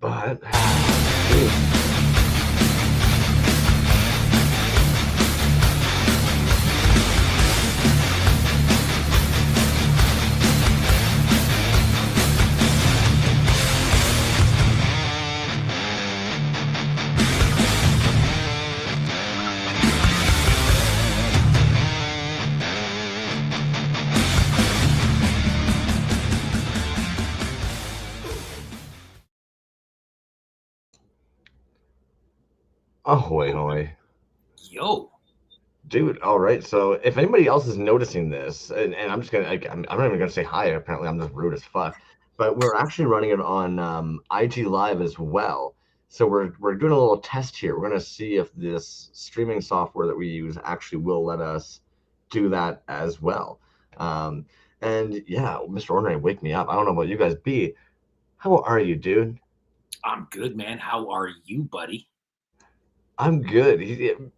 But dude, ahoy hoy. Yo. Dude, all right. So if anybody else is noticing this, and I'm just gonna, I'm not even gonna say hi. Apparently, I'm just rude as fuck. But we're actually running it on IG Live as well. So we're doing a little test here. We're gonna see if this streaming software that we use actually will let us do that as well. Um, and yeah, Mr. Ordinary, wake me up. I don't know about you guys. B, how are you, dude? I'm good, man. How are you, buddy? I'm good.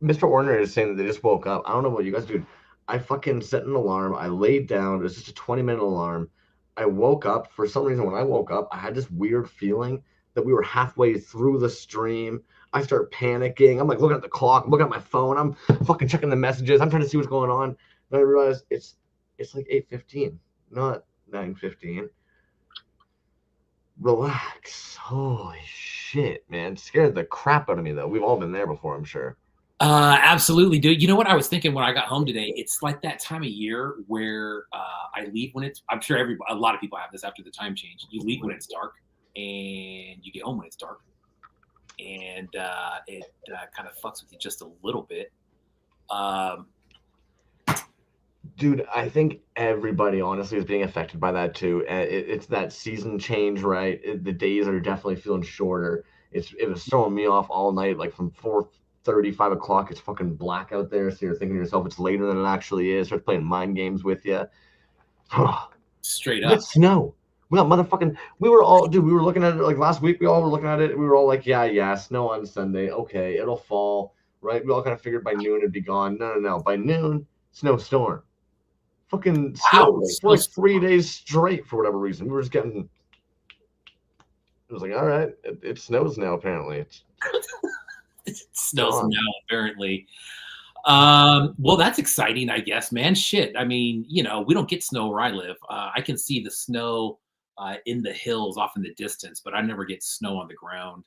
Mr. Ordinary is saying that they just woke up. I don't know about you guys, dude. I fucking set an alarm. I laid down. It was just a 20-minute alarm. I woke up. For some reason, when I woke up, I had this weird feeling that we were halfway through the stream. I start panicking. I'm like looking at the clock, I'm looking at my phone. I'm fucking checking the messages. I'm trying to see what's going on. And I realized it's like 8:15, not 9:15. Relax. Holy shit, man. Scared the crap out of me though. We've all been there before, I'm sure. Absolutely, dude. You know what I was thinking when I got home today? It's like that time of year where I leave when it's. I'm sure a lot of people have this after the time change. You leave when it's dark, and you get home when it's dark, and it kind of fucks with you just a little bit. Um, Dude, I think everybody honestly is being affected by that too. It's that season change, right? The days are definitely feeling shorter. It was throwing me off all night, like from 4:30, 5 o'clock. It's fucking black out there, so you're thinking to yourself it's later than it actually is. Starts playing mind games with you. Straight We got up. snow. We got motherfucking. We were all, dude. We were looking at it like last week. We all were looking at it. We were all like, yeah, snow on Sunday. Okay, it'll fall, right? We all kind of figured by noon it'd be gone. No. By noon, snowstorm. Fucking snow Wow, like for like snowstorm. 3 days straight for whatever reason. We were just getting. It was like, all right, it snows now. Apparently, It it's snows on. now, apparently. Well, that's exciting, I guess, man. Shit. I mean, we don't get snow where I live. I can see the snow in the hills off in the distance, but I never get snow on the ground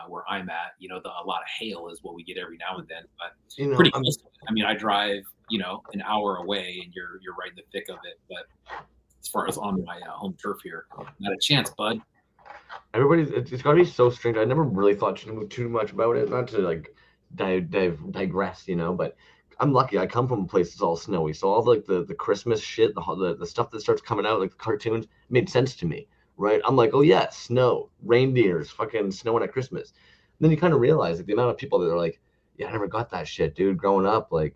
where I'm at. A lot of hail is what we get every now and then, but You know, pretty close to it. I mean, I drive, an hour away, and you're right in the thick of it. But as far as on my home turf here, not a chance, bud. everybody's. It's got to be so strange. I never really thought too much about it. Not to like digress, but I'm lucky. I come from a place that's all snowy, so all the Christmas shit, the stuff that starts coming out, like the cartoons, made sense to me, right? I'm like, oh yeah, snow, reindeers, fucking snowing at Christmas. And then you kind of realize like the amount of people that are like, yeah, I never got that shit, dude. Growing up, like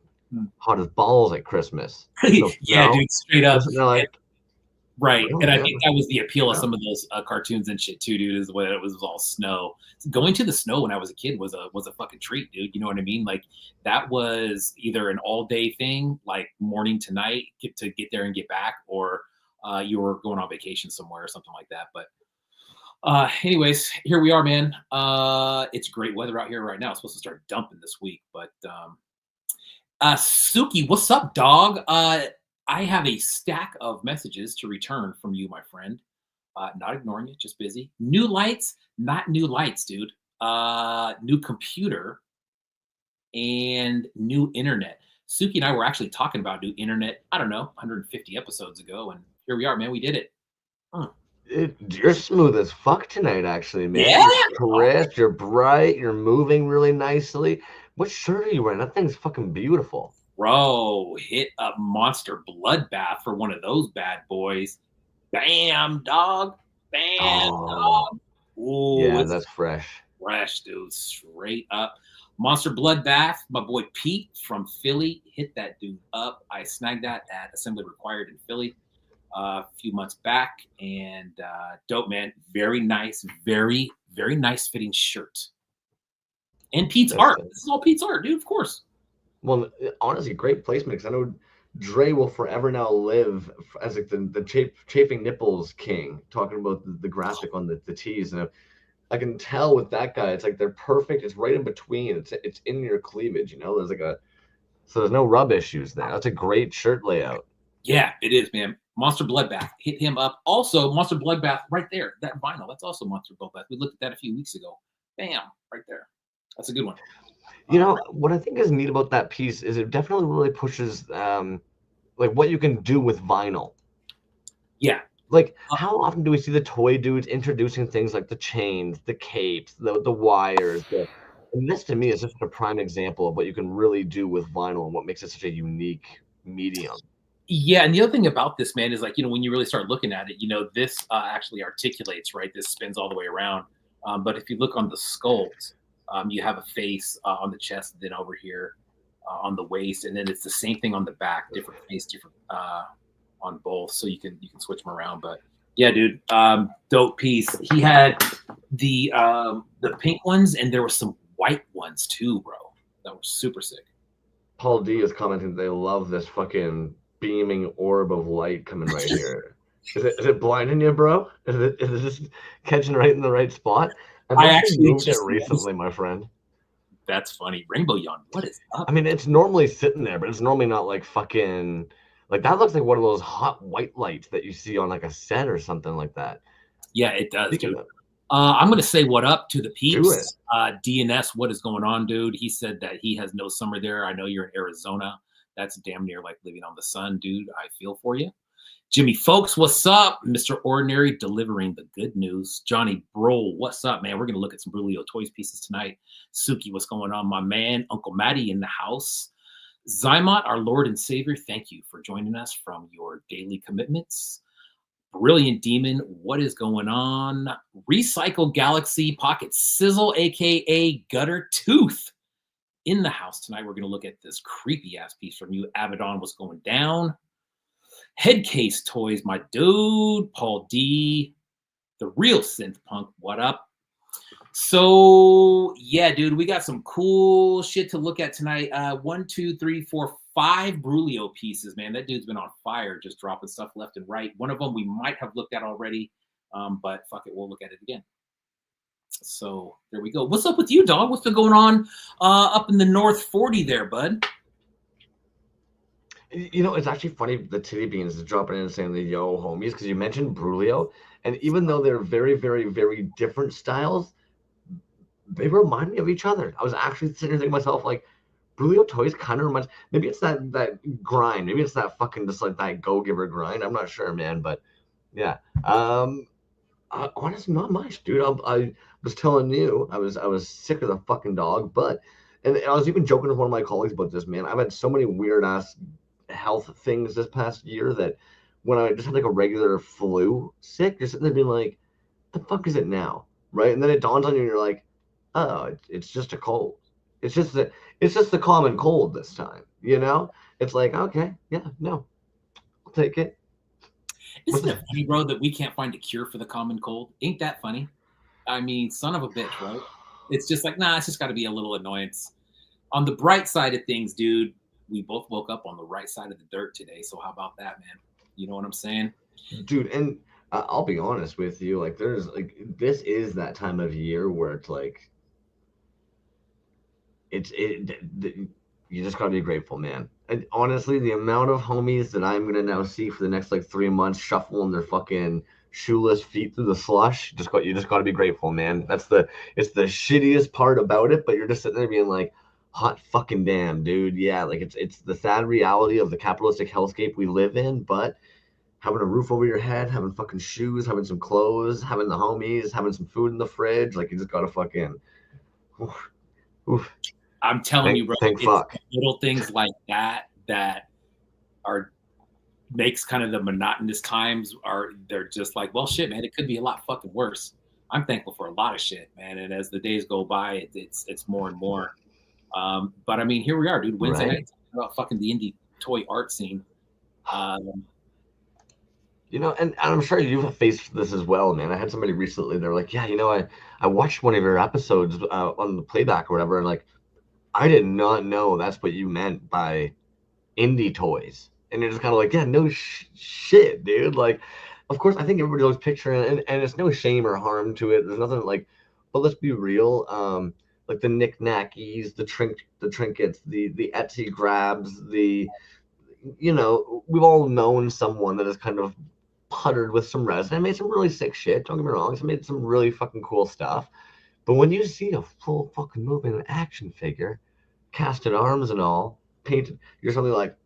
hot as balls at Christmas. No Yeah, snow. dude, straight up. And they're like, Right, and really? I Yeah, think that was the appeal of yeah. some of those cartoons and shit too, dude. Is when it was all snow. Going to the snow when I was a kid was a fucking treat, dude. You know what I mean? Like that was either an all day thing, like morning to night, get there and get back, or you were going on vacation somewhere or something like that. But anyways, here we are, man. It's great weather out here right now. It's supposed to start dumping this week, but Suki, what's up, dog? I have a stack of messages to return from you, my friend. Not ignoring you, just busy. New lights, not new lights, dude. New computer and new internet. Suki and I were actually talking about new internet, I don't know, 150 episodes ago, and here we are, man. We did it. Huh. You're smooth as fuck tonight, actually, man. Yeah, You're crisp, you're bright, you're moving really nicely. What shirt are you wearing? That thing's fucking beautiful. bro, hit up Monster Bloodbath for one of those bad boys. Bam, dog. Bam, Oh, dog. Ooh, yeah, it's that's fresh. fresh, dude. Straight up. Monster Bloodbath, my boy Pete from Philly, hit that dude up. I snagged that at Assembly Required in Philly a few months back, and dope, man. Very nice, very nice fitting shirt. And Pete's That's art. This is all Pete's art, dude. Of course. well, honestly, great placement because I know Dre will forever now live as like the chafing nipples king, talking about the graphic on the tees. And I can tell with that guy, it's like they're perfect. It's right in between. It's in your cleavage, you know. There's like a so there's no rub issues there. That's a great shirt layout. Yeah, it is, man. Monster Bloodbath. Hit him up. Also, Monster Bloodbath right there. That vinyl. That's also Monster Bloodbath. We looked at that a few weeks ago. Bam, right there. That's a good one. You know what I think is neat about that piece is it definitely really pushes like what you can do with vinyl. Yeah. Like, how often do we see the toy dudes introducing things like the chains, the capes, the wires? And this to me is just a prime example of what you can really do with vinyl and what makes it such a unique medium. Yeah, and the other thing about this, man, is like, when you really start looking at it, this actually articulates, right? This spins all the way around. But if you look on the sculpt, you have a face on the chest, then over here on the waist, and then it's the same thing on the back, different face, different on both, so you can switch them around. But yeah, dude, dope piece. He had the pink ones, and there were some white ones too, bro. That were super sick. Paul D is commenting they love this fucking beaming orb of light coming right here. Is it blinding you, bro? Is it just catching right in the right spot? I've I actually actually moved it just noticed. recently, my friend. That's funny. Rainbow Yawn, what is up? I mean, it's normally sitting there, but it's normally not like fucking like that looks like one of those hot white lights that you see on like a set or something like that. Yeah, it does, Speaking dude. of, I'm gonna say what up to the do it. peeps. DNS, what is going on, dude? He said that he has no summer there. I know you're in Arizona. That's damn near like living on the sun, dude. I feel for you. Jimmy Folks, what's up? Mr. Ordinary delivering the good news. Johnny Bro, what's up, man? We're gonna look at some Brulio Toys pieces tonight. Suki, what's going on, my man? Uncle Matty in the house. Zymot, our Lord and Savior, thank you for joining us from your daily commitments. Brilliant Demon, what is going on? Recycle Galaxy Pocket Sizzle, aka Gutter Tooth, in the house tonight. We're going to look at this creepy ass piece from you. Abaddon, what's going down? Headcase Toys, my dude. Paul D, the real synth punk, what up? So yeah, dude, we got some cool shit to look at tonight. 1, 2, 3, 4, 5 Brulio pieces, man. That dude's been on fire, just dropping stuff left and right. One of them we might have looked at already, but fuck it, we'll look at it again. So there we go. What's up with you, dog? What's been going on up in the North 40 there, bud? You know, it's actually funny the Titty Beans is dropping in and saying the yo homies because you mentioned Brulio, and even though they're very, very, very different styles, they remind me of each other. I was actually sitting here thinking to myself, like, Brulio Toys kind of reminds. Maybe it's that grind. Maybe it's that fucking just like that go giver grind. I'm not sure, man, but yeah. Honestly, not much, dude. I was telling you, I was sick of the fucking dog, but and I was even joking with one of my colleagues about this, man. I've had so many weird ass health things this past year that when I just had like a regular flu sick, you're sitting there being like, the fuck is it now? Right? And then it dawns on you and you're like, oh, it's just a cold. It's just the common cold this time, you know? It's like, okay, yeah, no, I'll take it. Isn't it funny, bro, that we can't find a cure for the common cold? Ain't that funny? I mean, son of a bitch, right? It's just like, nah, it's just got to be a little annoyance. On the bright side of things, dude, we both woke up on the right side of the dirt today. So how about that, man? You know what I'm saying? Dude, and I'll be honest with you, like there's like this is that time of year where it's like you just gotta be grateful, man. And honestly, the amount of homies that I'm gonna now see for the next like 3 months shuffling their fucking shoeless feet through the slush, you just gotta be grateful, man. It's the shittiest part about it, but you're just sitting there being like, hot fucking damn, dude. Yeah, like it's the sad reality of the capitalistic hellscape we live in, but having a roof over your head, having fucking shoes, having some clothes, having the homies, having some food in the fridge, like you just gotta fucking oof, oof. I'm telling you, bro, Thank it's fuck. little things like that that are makes kind of the monotonous times are they're just like, well, shit, man, it could be a lot fucking worse. I'm thankful for a lot of shit, man, and as the days go by, it's more and more. But I mean, here we are, dude. Wednesday Right? night about fucking the indie toy art scene. You know, and I'm sure you've faced this as well, man. I had somebody recently, they're like, yeah, I watched one of your episodes on the playback or whatever, and like, I did not know that's what you meant by indie toys. And you're just kind of like, yeah, no shit, dude. Like, of course, I think everybody always picturing, and it's no shame or harm to it. There's nothing like, but let's be real. Like the knickknackies, the trinkets, the Etsy grabs, we've all known someone that has kind of puttered with some resin and made some really sick shit. Don't get me wrong, it's made some really fucking cool stuff. But when you see a full fucking moving action figure, casted arms and all, painted, you're suddenly like,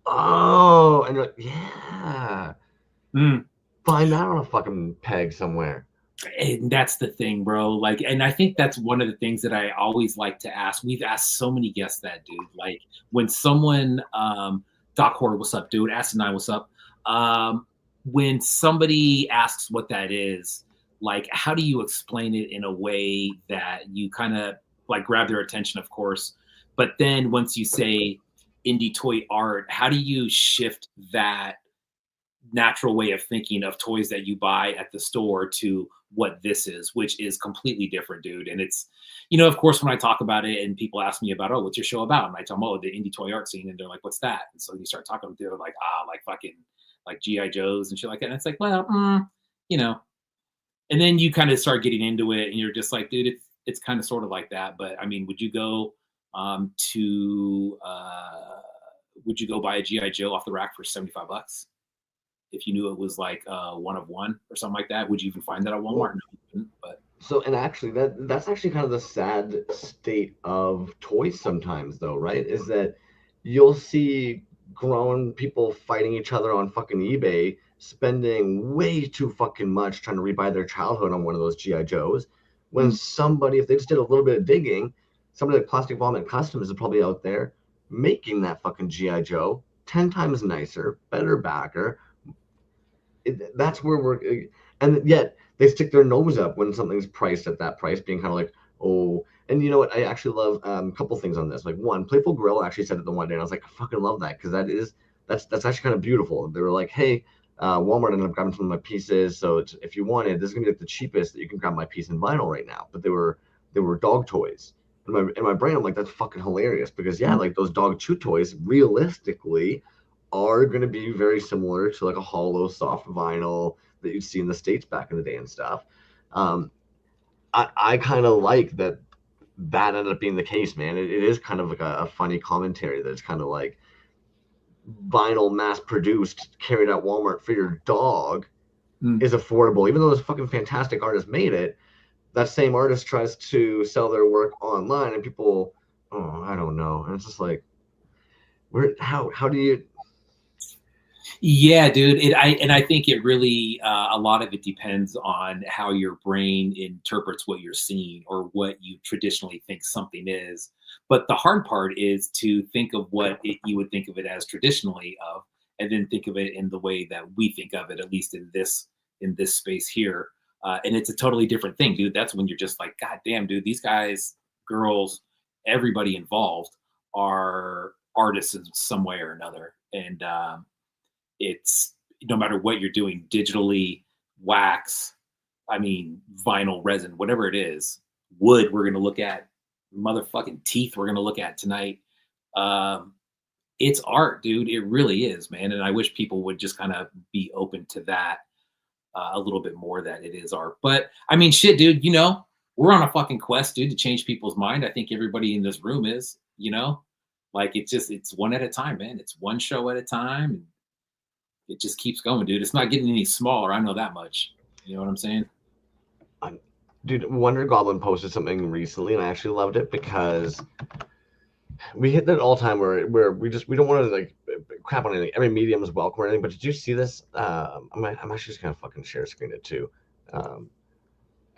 oh, and you're like, yeah, Mm. find that on a fucking peg somewhere. And that's the thing, bro. Like, and I think that's one of the things that I always like to ask. We've asked so many guests that, dude. Like, when someone, Doc Horror, what's up, dude? Asinine, what's up? When somebody asks what that is, like, how do you explain it in a way that you kind of like grab their attention, of course, but then once you say indie toy art, how do you shift that natural way of thinking of toys that you buy at the store to what this is, which is completely different, dude. And it's, of course, when I talk about it and people ask me about, oh, what's your show about? And I tell them, oh, the indie toy art scene. And they're like, what's that? And so you start talking, they're like, like fucking like G.I. Joes and shit like that. And it's like, well, you know, and then you kind of start getting into it and you're just like, dude, it's kind of sort of like that. But I mean, would you go buy a G.I. Joe off the rack for $75? If you knew it was like one of one or something like that? Would you even find that at Walmart? Well, No, you wouldn't, but so, and actually, that's actually kind of the sad state of toys sometimes, though, right? Is that you'll see grown people fighting each other on fucking eBay, spending way too fucking much trying to rebuy their childhood on one of those GI Joes, when mm, somebody, if they just did a little bit of digging, somebody like Plastic Vomit Customs is probably out there making that fucking GI Joe 10 times nicer, better backer. That's where we're, and yet they stick their nose up when something's priced at that price, being kind of like, oh. And you know what? I actually love a couple things on this. Like one, Playful Grill actually said it the one day, and I was like, I fucking love that because that's actually kind of beautiful. They were like, hey, Walmart ended up grabbing some of my pieces, so if you wanted, this is gonna be like the cheapest that you can grab my piece in vinyl right now. But they were dog toys. In my brain, I'm like, that's fucking hilarious because yeah, mm, like those dog chew toys, realistically are going to be very similar to like a hollow soft vinyl that you'd see in the States back in the day and stuff. Um, I kind of like that ended up being the case, man. It is kind of like a funny commentary that it's kind of like vinyl mass produced, carried out Walmart for your dog mm. is affordable. Even though this fucking fantastic artist made it, that same artist tries to sell their work online and people, oh, I don't know. And it's just like, how do you, Yeah, dude. I think it really a lot of it depends on how your brain interprets what you're seeing or what you traditionally think something is. But the hard part is to think of what you would think of it as traditionally of, and then think of it in the way that we think of it, at least in this space here. And it's a totally different thing, dude. That's when you're just like, God damn, dude, these guys, girls, everybody involved are artists in some way or another. And it's no matter what you're doing digitally, wax, I mean, vinyl, resin, whatever it is, wood, we're going to look at, motherfucking teeth, we're going to look at tonight. Um, it's art, dude. It really is, man. And I wish people would just kind of be open to that a little bit more, that it is art. But I mean, shit, dude, we're on a fucking quest, dude, to change people's mind. I think everybody in this room is, like it's one at a time, man. It's one show at a time. And it just keeps going, dude. It's not getting any smaller. I know that much. You know what I'm saying? dude, Wonder Goblin posted something recently, and I actually loved it because we hit that all time where we don't want to like crap on anything. Every medium is welcome or anything. But did you see this? I'm actually just gonna fucking share screen it too. Um,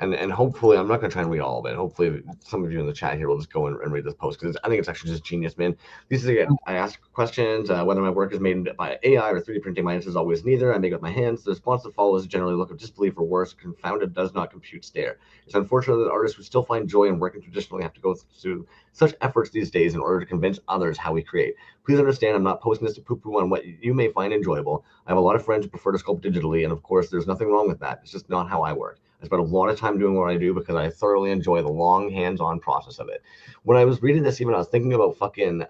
and hopefully I'm not going to try and read all of it. Hopefully some of you in the chat here will just go and read this post because I think it's actually just genius, man. This is again, I ask questions whether my work is made by AI or 3D printing. My answer is always neither. I make it with my hands. The response that follows is generally a look of disbelief or worse, confounded, does not compute stare. It's unfortunate that artists who still find joy in working traditionally have to go through such efforts these days in order to convince others how we create. Please understand, I'm not posting this to poo-poo on what you may find enjoyable. I have a lot of friends who prefer to sculpt digitally, and of course, there's nothing wrong with that. It's just not how I work. I spend a lot of time doing what I do because I thoroughly enjoy the long hands-on process of it. When I was reading this, even I was thinking about fucking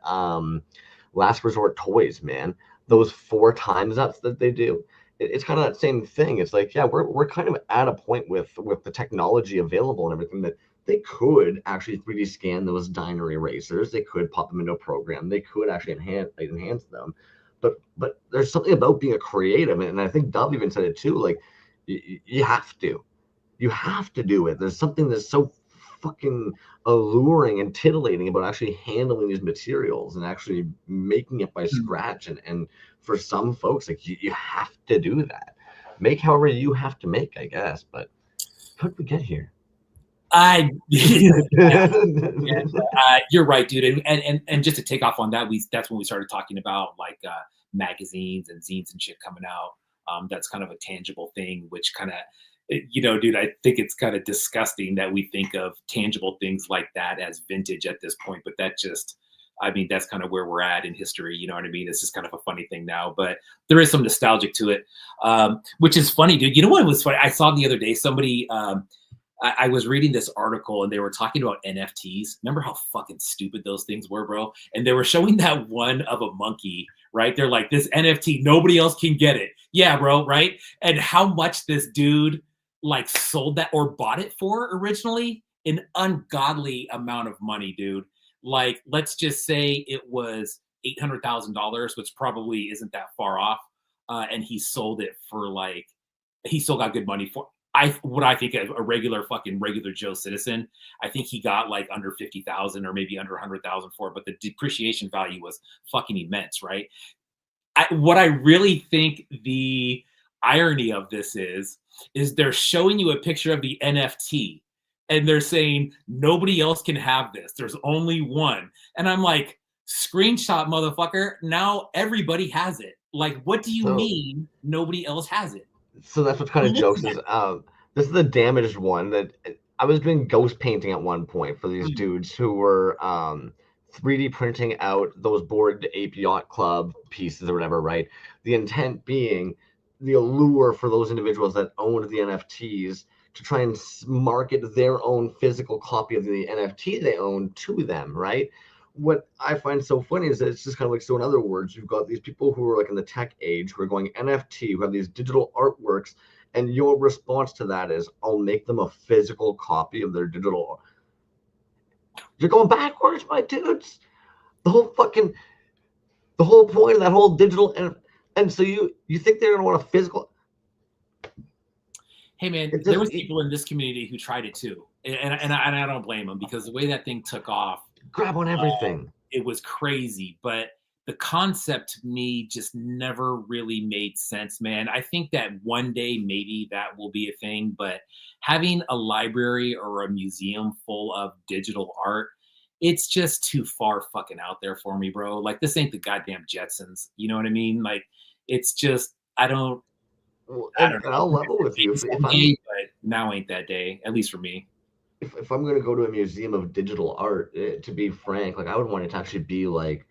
Last Resort Toys, man. Those 4 times ups that they do. it's kind of that same thing. It's like, yeah, we're kind of at a point with the technology available and everything that they could actually 3D scan those diner erasers. They could pop them into a program. They could actually enhance them. But there's something about being a creative, and I think Dove even said it too. Like you have to. You have to do it. There's something that's so fucking alluring and titillating about actually handling these materials and actually making it by scratch. And for some folks, like you have to do that. Make however you have to make, I guess. But how did we get here? I yeah, yeah, you're right, dude. And just to take off on that, we that's when we started talking about like magazines and zines and shit coming out. That's kind of a tangible thing, which kind of, dude, I think it's kind of disgusting that we think of tangible things like that as vintage at this point. But that just, I mean, that's kind of where we're at in history. You know what I mean? It's just kind of a funny thing now, but there is some nostalgic to it, which is funny, dude. You know what was funny? I saw the other day somebody. I was reading this article and they were talking about NFTs. Remember how fucking stupid those things were, bro? And they were showing that one of a monkey, right? They're like, this NFT, nobody else can get it. Yeah, bro, right? And how much this dude like sold that or bought it for originally? An ungodly amount of money, dude. Like, let's just say it was $800,000, which probably isn't that far off. And he sold it for like, he still got good money for what I think of a regular Joe citizen. I think he got like under 50,000 or maybe under 100,000 for it, but the depreciation value was fucking immense, right? What I really think the irony of this is they're showing you a picture of the NFT and they're saying nobody else can have this. There's only one. And I'm like, screenshot, motherfucker. Now everybody has it. Like, what do you So mean nobody else has it? so that's what kind of jokes is. This is the damaged one that I was doing ghost painting at one point for these Mm, dudes who were 3D printing out those Bored Ape Yacht Club pieces or whatever, right? The intent being the allure for those individuals that owned the NFTs to try and market their own physical copy of the NFT they own to them, right? What I find so funny is that it's just kind of like, so in other words, you've got these people who are like in the tech age who are going NFT, who have these digital artworks, and your response to that is, I'll make them a physical copy of their digital. You're going backwards, my dudes. The whole fucking, the whole point of that whole digital, and so you think they're gonna want a physical. hey man, It there just was people in this community who tried it too, and I don't blame them because the way that thing took off, grab on everything. it was crazy. But the concept to me just never really made sense, man. I think that one day maybe that will be a thing, but having a library or a museum full of digital art, it's just too far fucking out there for me, bro. Like this ain't the goddamn Jetsons. You know what I mean? Like it's just I don't And I'll know. level with you. Maybe If I'm someday, but now ain't that day, at least for me. if I'm going to go to a museum of digital art, to be frank, like I would want it to actually be like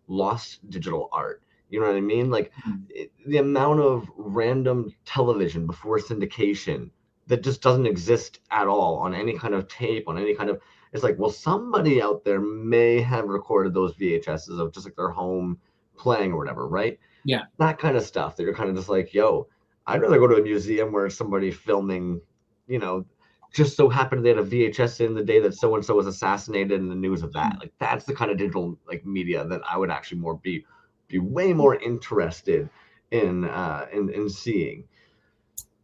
lost digital art. You know what I mean? Like Mhm. the amount of random television before syndication that just doesn't exist at all on any kind of tape, on any kind of. It's like, well, somebody out there may have recorded those VHSs of just like their home playing or whatever, right? Yeah. That kind of stuff that you're kind of just like, yo, I'd rather go to a museum where somebody filming, you know, just so happened they had a VHS in the day that so and so was assassinated and the news of that. Like that's the kind of digital like media that I would actually more be way more interested in seeing.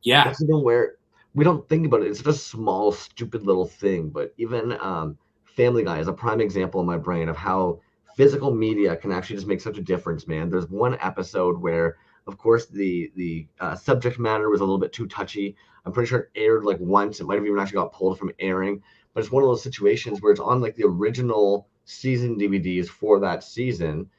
Yeah. That's even where we don't think about it. It's just a small, stupid little thing. But even Family Guy is a prime example in my brain of how physical media can actually just make such a difference, man. There's one episode where, of course, the subject matter was a little bit too touchy. I'm pretty sure it aired like once. It might have even actually got pulled from airing. But it's one of those situations where it's on like the original season DVDs for that season,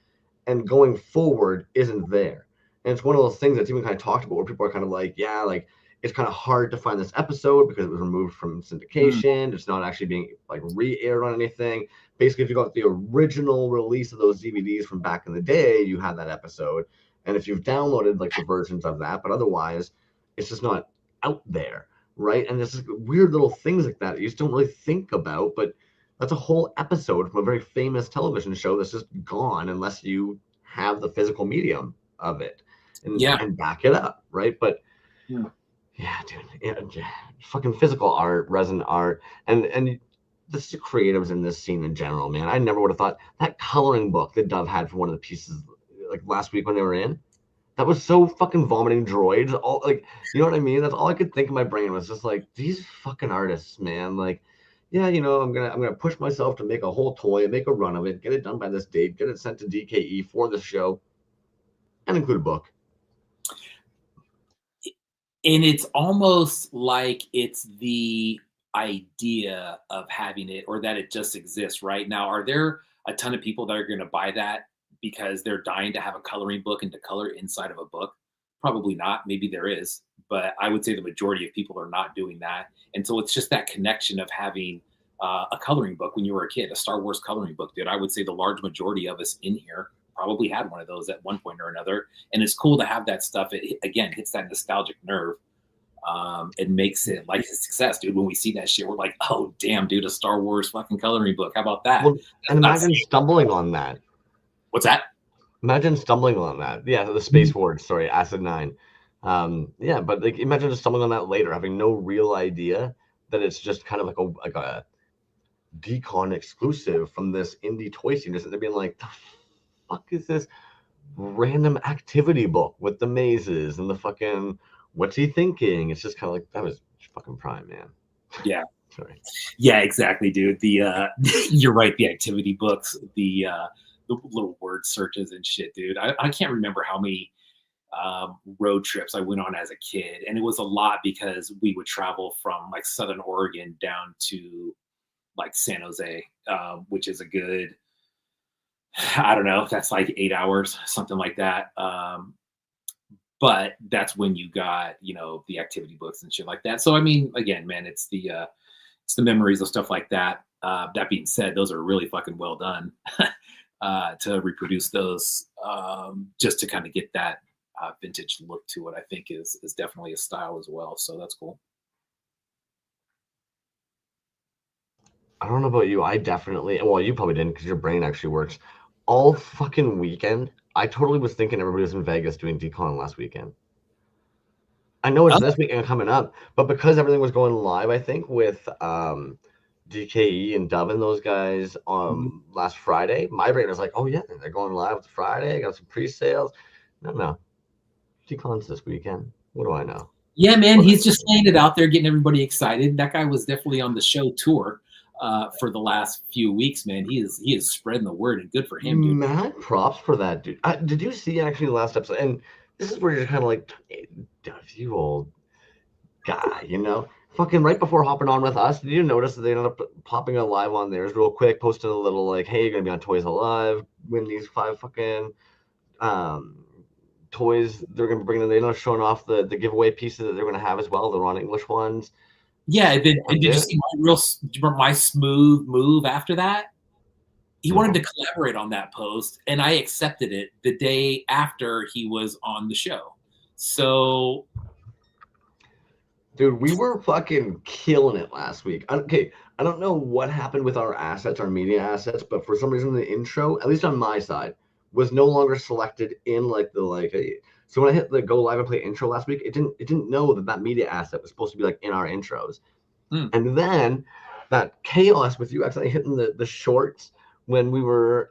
and going forward isn't there. And it's one of those things that's even kind of talked about where people are kind of like, yeah, like it's kind of hard to find this episode because it was removed from Mm. syndication. It's not actually being like re-aired on anything. Basically, if you got the original release of those DVDs from back in the day, you had that episode. And if you've downloaded like the versions of that, but otherwise, it's just not out there, right? And there's just weird little things like that you just don't really think about, but that's a whole episode from a very famous television show that's just gone unless you have the physical medium of it. Yeah. and back it up, right? But Yeah. yeah, dude, yeah, fucking physical art, resin art, and the creatives in this scene in general, man. I never would have thought that coloring book that Dove had for one of the pieces like last week when they were in. That was so fucking vomiting droids. All like, you know what I mean? That's all I could think in my brain was just like these fucking artists, man. Like, yeah, I'm gonna push myself to make a whole toy, make a run of it, get it done by this date, get it sent to DKE for the show, and include a book. And it's almost like it's the idea of having it or that it just exists right now. Are there a ton of people that are going to buy that because they're dying to have a coloring book and to color inside of a book? Probably not. Maybe there is, but I would say the majority of people are not doing that. And so it's just that connection of having a coloring book when you were a kid, a Star Wars coloring book, dude. I would say the large majority of us in here probably had one of those at one point or another. And it's cool to have that stuff. It again hits that nostalgic nerve. It makes it like a success, dude. When we see that shit, we're like, oh damn, dude, a Star Wars fucking coloring book. How about that? Well, and That's imagine stumbling on that. what's that? Imagine stumbling on that. Yeah, the Space Wars, sorry, Acid 9. Yeah, but like imagine just stumbling on that later, having no real idea that it's just kind of like a decon exclusive from this indie toy scene. Just being like, the fuck is this random activity book with the mazes and the fucking what's he thinking? It's just kind of like that was fucking prime, man. Yeah. Sorry. Yeah, exactly, dude. The you're right, the activity books, the little word searches and shit, dude. I can't remember how many road trips I went on as a kid, and it was a lot because we would travel from like Southern Oregon down to like San Jose, which is a good, I don't know, that's like 8 hours, something like that. But that's when you got, the activity books and shit like that. So I mean, again, man, it's the memories of stuff like that. That being said, those are really fucking well done to reproduce those, just to kind of get that vintage look to it. I think is definitely a style as well. So that's cool. I don't know about you. I definitely, well, you probably didn't because your brain actually works. All fucking weekend, I totally was thinking everybody was in Vegas doing decon last weekend. I know it's Oh, this weekend coming up, but because everything was going live, I think with DKE and Dove and those guys mhm. last Friday, my brain was like, oh yeah, they're going live Friday. I got some pre-sales. No, decon's this weekend. What do I know? Yeah, man, What he's just laying it out there, getting everybody excited. That guy was definitely on the show tour for the last few weeks, man. He is spreading the word, and good for him, dude. mad props for that, dude. Did you see actually last episode? And this is where you're kind of like, hey, Dove, you old guy. Fucking right before hopping on with us, did you notice that they ended up popping a live on theirs real quick, posting a little like, hey, you're gonna be on Toys Alive, win these 5 fucking um toys they're gonna be bringing in. They ended up showing off the giveaway pieces that they're gonna have as well, the Ron English ones. Yeah, did And you it? see my smooth move after that? He wanted to No. collaborate on that post, and I accepted it the day after he was on the show. So Dude, we were fucking killing it last week. Okay, I don't know what happened with our assets, our media assets, but for some reason the intro, at least on my side, was no longer selected in like the like. So when I hit the go live and play intro last week, it didn't know that media asset was supposed to be like in our intros. hmm. And then that chaos with you accidentally hitting the shorts when we were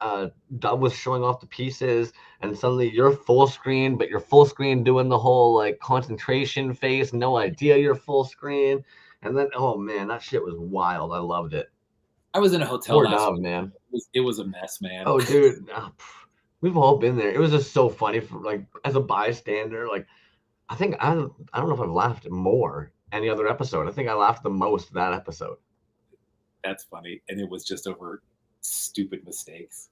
Dub was showing off the pieces, and suddenly you're full screen, but you're full screen doing the whole like concentration face, no idea you're full screen. And then oh man, that shit was wild. I loved it. I was in a hotel Poor last Dub, week. man. It was a mess, man. Oh dude, we've all been there. It was just so funny for like as a bystander. Like I don't know if I've laughed more any other episode. I think I laughed the most that episode. That's funny, and it was just over stupid mistakes.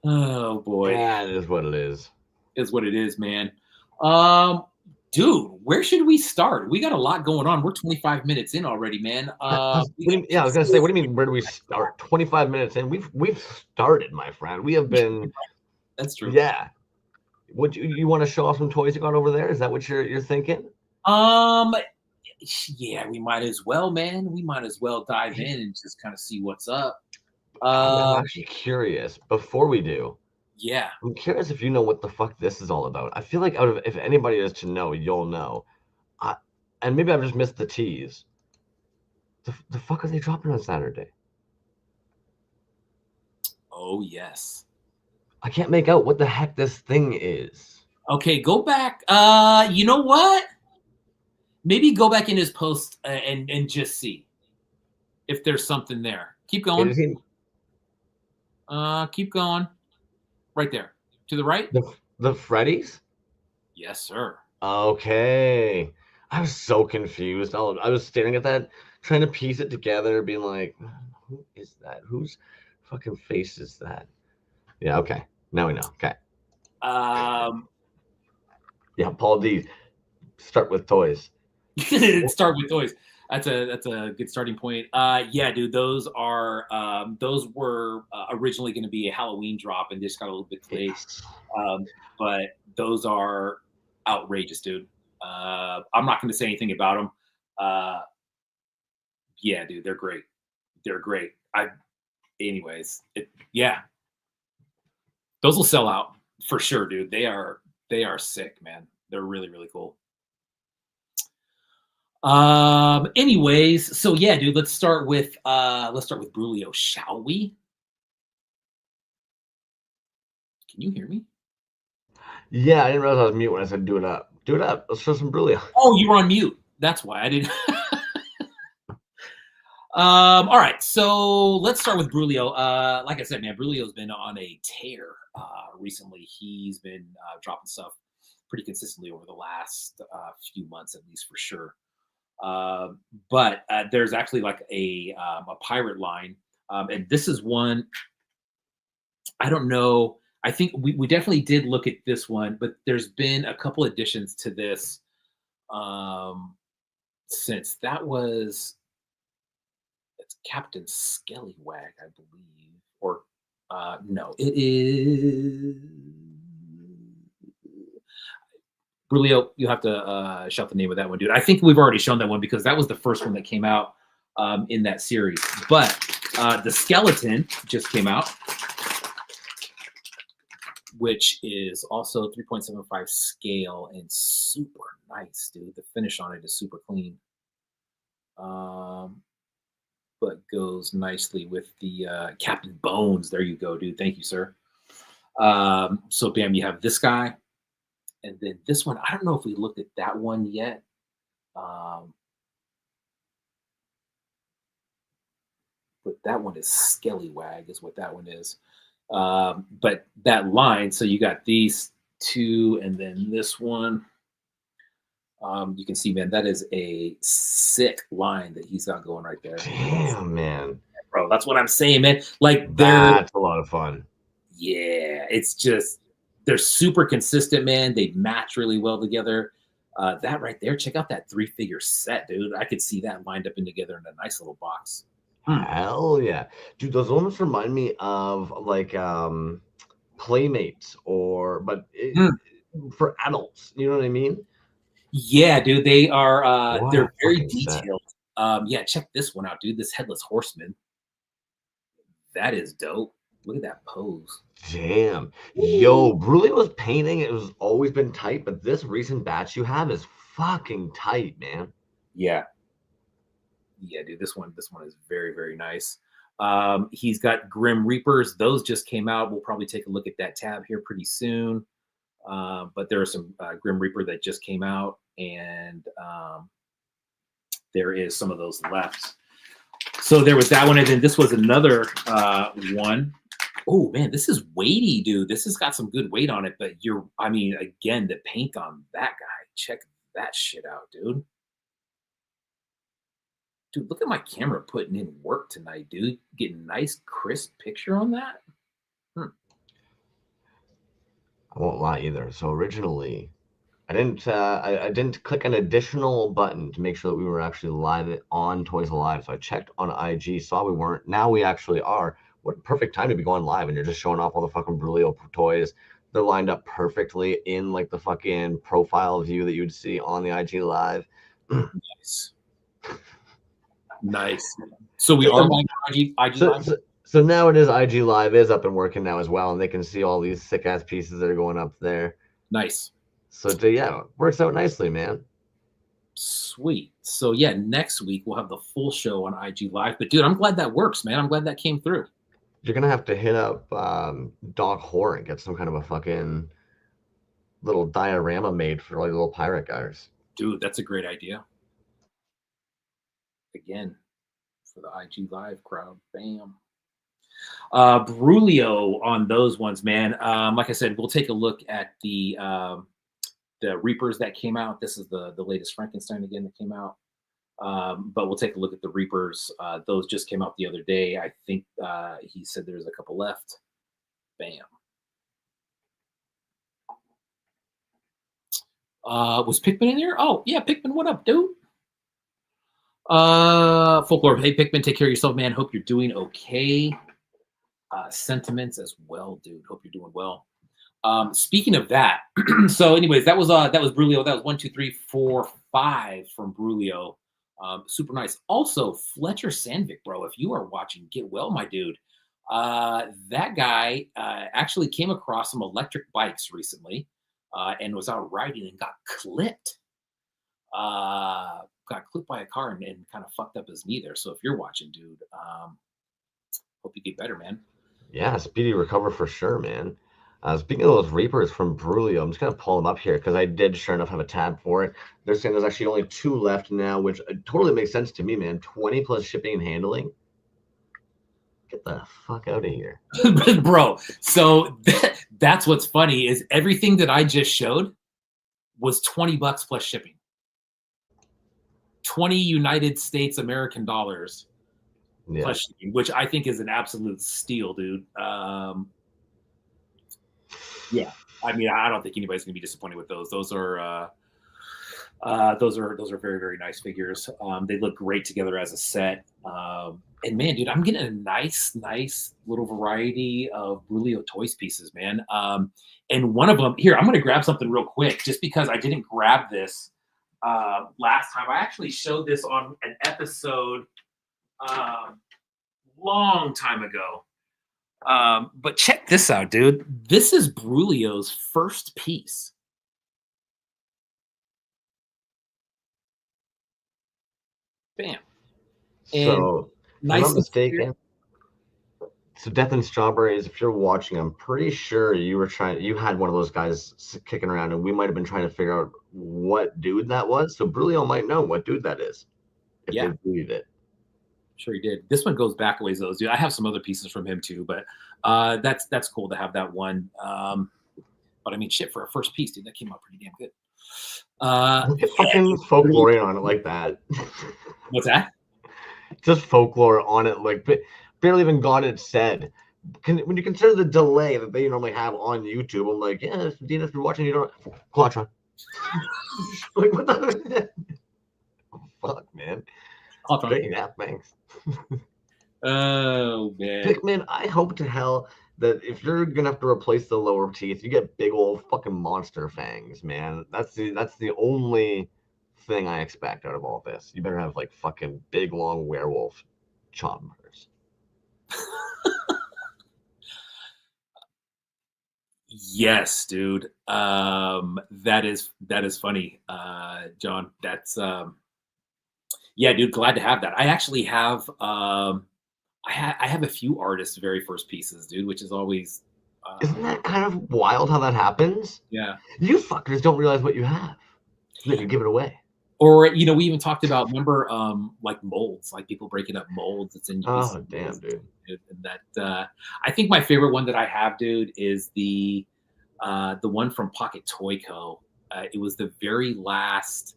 Oh boy, Yeah, it is what it is. is what it is, man. Um, Dude, where should we start? We got a lot going on. We're 25 minutes in already, man. We got Yeah, I was gonna say, pieces. what do you mean? Where do we start? 25 minutes in, we've started, my friend. We have been, That's true. yeah. Would you want to show off some toys you got over there? Is that what you're thinking? Um, yeah, we might as well, man. We might as well dive Hey, in and just kind of see what's up. I'm Um, actually curious. Before we do, Yeah. I'm curious if you know what the fuck this is all about. I feel like out of if anybody is to know, you'll know. I, and maybe I've just missed the tease. The fuck are they dropping on Saturday? Oh yes. I can't make out what the heck this thing is. Okay, go back. You know what? Maybe go back in his post and just see if there's something there. Keep going. Is he Keep going. Right there. To the right? the Freddy's? Yes, sir. Okay. I was so confused. I was staring at that, trying to piece it together, being like, who is that? Whose fucking face is that? Yeah, okay. Now we know. Okay. Um, Yeah, Paul D. Start with toys. start with toys. That's a good starting point. Yeah, dude, those were originally going to be a Halloween drop and just got a little bit delayed. Yes. But those are outrageous, dude. I'm not going to say anything about them. Uh, yeah, dude, they're great. They're great. Anyways, yeah, those will sell out for sure, dude. They are sick, man. They're really really cool. Anyways, so yeah, dude, let's start with Brulio, shall we? Can you hear me? Yeah, I didn't realize I was mute when I said do it up. Do it up. Let's show some Brulia. Oh, you were on mute. That's why I didn't. All right, so let's start with Brulio. Like I said, man, Brulio's been on a tear recently. He's been dropping stuff pretty consistently over the last few months, at least for sure. Uh, but there's actually like a pirate line, and this is one I don't know. I think we definitely did look at this one, but there's been a couple additions to this um, since that was it's Captain Skellywag, I believe, or no, it is Brulio. You have to shout the name of that one, dude. I think we've already shown that one because that was the first one that came out in that series. But the skeleton just came out, which is also 3.75 scale and super nice, dude. The finish on it is super clean. But goes nicely with the Captain Bones. There you go, dude. Thank you, sir. So, bam, you have this guy. And then this one, I don't know if we looked at that one yet. Um, but that one is Skellywag, is what that one is. But that line, so you got these two, and then this one. You can see, man, that is a sick line that he's got going right there. Damn, man. Bro, that's what I'm saying, man. Like That's a lot of fun. yeah, it's just they're super consistent, man. They match really well together. That right there, check out that 3-figure set, dude. I could see that lined up and together in a nice little box. Hell yeah. Dude, those almost remind me of like Playmates for adults. You know what I mean? Yeah, dude, they are What a they're very fucking set. detailed. Yeah, check this one out, dude. This headless horseman. That is dope. Look at that pose. Damn. Yo, Bruley was painting. It was always been tight, but this recent batch you have is fucking tight, man. Yeah. Yeah, dude, this one is very, very nice. He's got Grim Reapers. Those just came out. We'll probably take a look at that tab here pretty soon. But there are some Grim Reaper that just came out, and there is some of those left. So there was that one, and then this was another one. Oh man, this is weighty, dude. This has got some good weight on it, but I mean, again, the paint on that guy. Check that shit out, dude. Dude, look at my camera putting in work tonight, dude. Getting nice, crisp picture on that. I won't lie either. So originally, I didn't click an additional button to make sure that we were actually live on Toys Alive. So I checked on IG, saw we weren't. Now we actually are. What perfect time to be going live, and you're just showing off all the fucking Brulio toys. They're lined up perfectly in like the fucking profile view that you'd see on the IG live. Nice. Nice. So we are live on IG So, live? So now it is IG Live is up and working now as well, and they can see all these sick ass pieces that are going up there. Nice. So yeah, works out nicely, man. Sweet. So yeah, next week we'll have the full show on IG Live. But dude, I'm glad that works, man. I'm glad that came through. You're gonna have to hit up Doc Horn and get some kind of a fucking little diorama made for like little pirate guys. Dude, that's a great idea. Again, for the IG Live crowd. Bam. Brulio on those ones, man. Like I said, we'll take a look at the Reapers that came out. This is the latest Frankenstein again that came out. But we'll take a look at the Reapers. Those just came out the other day. I think he said there's a couple left. Bam. Was Pikmin in there? Oh, yeah, Pikmin, what up, dude? Folklore, hey, Pikmin, take care of yourself, man. Hope you're doing okay. Sentiments as well, dude. Hope you're doing well. Speaking of that, so anyways, that was Brulio. That was 1, 2, 3, 4, 5 from Brulio. Super nice. Also, Fletcher Sandvik, bro. If you are watching, get well, my dude. That guy actually came across some electric bikes recently and was out riding and got clipped. Got clipped by a car and kind of fucked up his knee there. So if you're watching, dude, hope you get better, man. Yeah, speedy recover for sure, man. Speaking of those Reapers from Brulio, I'm just gonna pull them up here because I did sure enough have a tab for it. They're saying there's actually only 2 left now, which totally makes sense to me, man. 20 plus shipping and handling. Get the fuck out of here. Bro, so that's what's funny is everything that I just showed was $20 plus shipping. 20 United States American dollars Yeah. plus shipping, which I think is an absolute steal, dude. Yeah, I mean, I don't think anybody's gonna be disappointed with those. Those are very, very nice figures. They look great together as a set. And man, dude, I'm getting a nice little variety of Brulio Toys pieces, man. And one of them here, I'm gonna grab something real quick, just because I didn't grab this last time. I actually showed this on an episode long time ago. But check this out, dude. This is Brulio's first piece. Bam. So, if I'm Nice. not mistaken, so Death and Strawberries, if you're watching, I'm pretty sure you had one of those guys kicking around, and we might have been trying to figure out what dude that was. So Brulio might know what dude that is if Yeah. they deleted it. Sure he did. This one goes back a ways though, dude. I have some other pieces from him too, but that's cool to have that one. But I mean, shit, for a first piece, dude, that came out pretty damn good. Look at fucking folklore on it like that. What's that? Just folklore on it, like barely even got it said. When you consider the delay that they normally have on YouTube, I'm like, yeah, Dean, if you're watching, you don't. Quatron. Like, what the? Fuck, man. Great nap, thanks. Oh man, Pikmin, I hope to hell that if you're gonna have to replace the lower teeth, you get big old fucking monster fangs, man. That's the only thing I expect out of all this. You better have like fucking big long werewolf chompers. yes, dude. That is funny, John. That's yeah, dude. Glad to have that. I actually have I have a few artists' very first pieces, dude, which is always Isn't that kind of wild how that happens? Yeah. You fuckers don't realize what you have. And then you give it away. Or we even talked about, remember, like molds, like people breaking up molds. It's in. Oh damn, dude. And that I think my favorite one that I have, dude, is the one from Pocket Toy Co. It was the very last.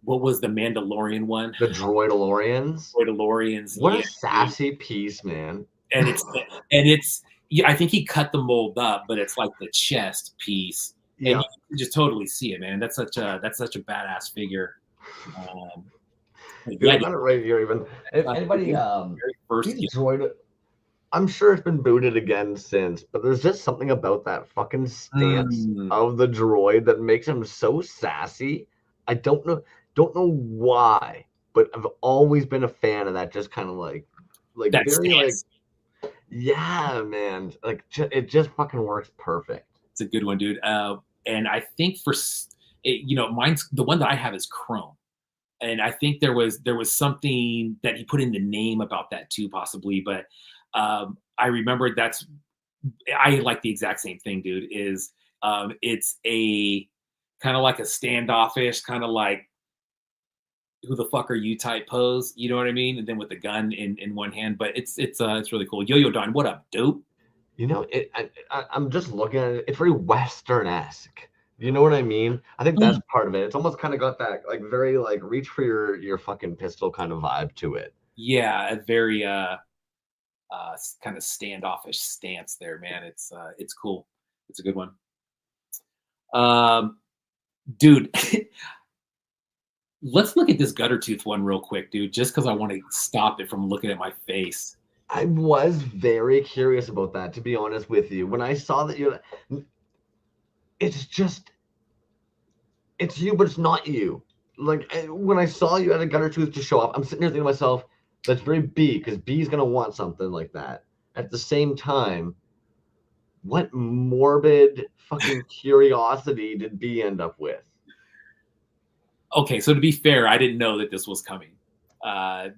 What was the Mandalorian one? The Droidalorians. Droidalorians. What a sassy piece, man. And it's yeah, I think he cut the mold up, but it's like the chest piece. Yeah. And you can just totally see it, man. That's such a badass figure. Yeah, I got it right here. Even if anybody, first droid, I'm sure it's been booted again since, but there's just something about that fucking stance of the droid that makes him so sassy. I don't know why, but I've always been a fan of that. Just kind of like like That very like stance. yeah, man. Like it just fucking works perfect. It's a good one, dude. And I think mine's the one that I have is chrome, and I think there was something that he put in the name about that too, possibly. But I remember I like the exact same thing, dude. It's a kind of like a standoffish, kind of like who the fuck are you type pose. You know what I mean? And then with the gun in one hand, but it's really cool. Yo Yo Don, what up, dope? You know, I'm just looking at it. It's very Western-esque. You know what I mean? I think that's Mm. part of it. It's almost kind of got that like very like reach for your fucking pistol kind of vibe to it. Yeah, a very kind of standoffish stance there, man. It's cool. It's a good one. Um, dude, let's look at this gutter tooth one real quick, dude, just because I want to stop it from looking at my face. I was very curious about that, to be honest with you. When I saw that it's just it's you, but it's not you. Like when I saw you had a gunner tooth to show off, I'm sitting here thinking to myself, that's very B, because B's gonna want something like that. At the same time, what morbid fucking curiosity did B end up with? Okay, so to be fair, I didn't know that this was coming.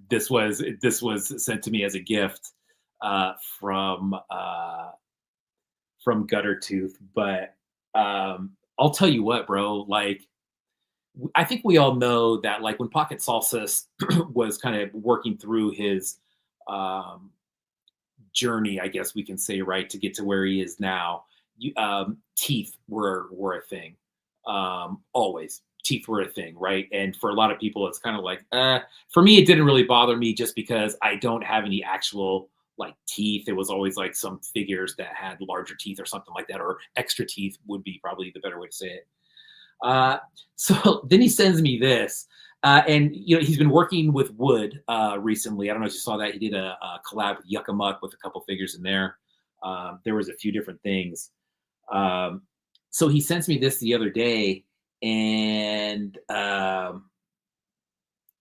This was sent to me as a gift uh, from uh, from Gutter Tooth, but I'll tell you what, bro. Like, I think we all know that, like, when Pocket Salsa was kind of working through his um, journey, I guess we can say, right, to get to where he is now. Teeth were a thing. Always teeth were a thing, right? And for a lot of people, it's kind of like, for me, it didn't really bother me just because I don't have any actual like teeth. It was always like some figures that had larger teeth or something like that, or extra teeth would be probably the better way to say it. Uh, so then he sends me this. And he's been working with wood recently. I don't know if you saw that. He did a collab with Yucca Muck with a couple figures in there. There was a few different things. Um, so he sends me this the other day, and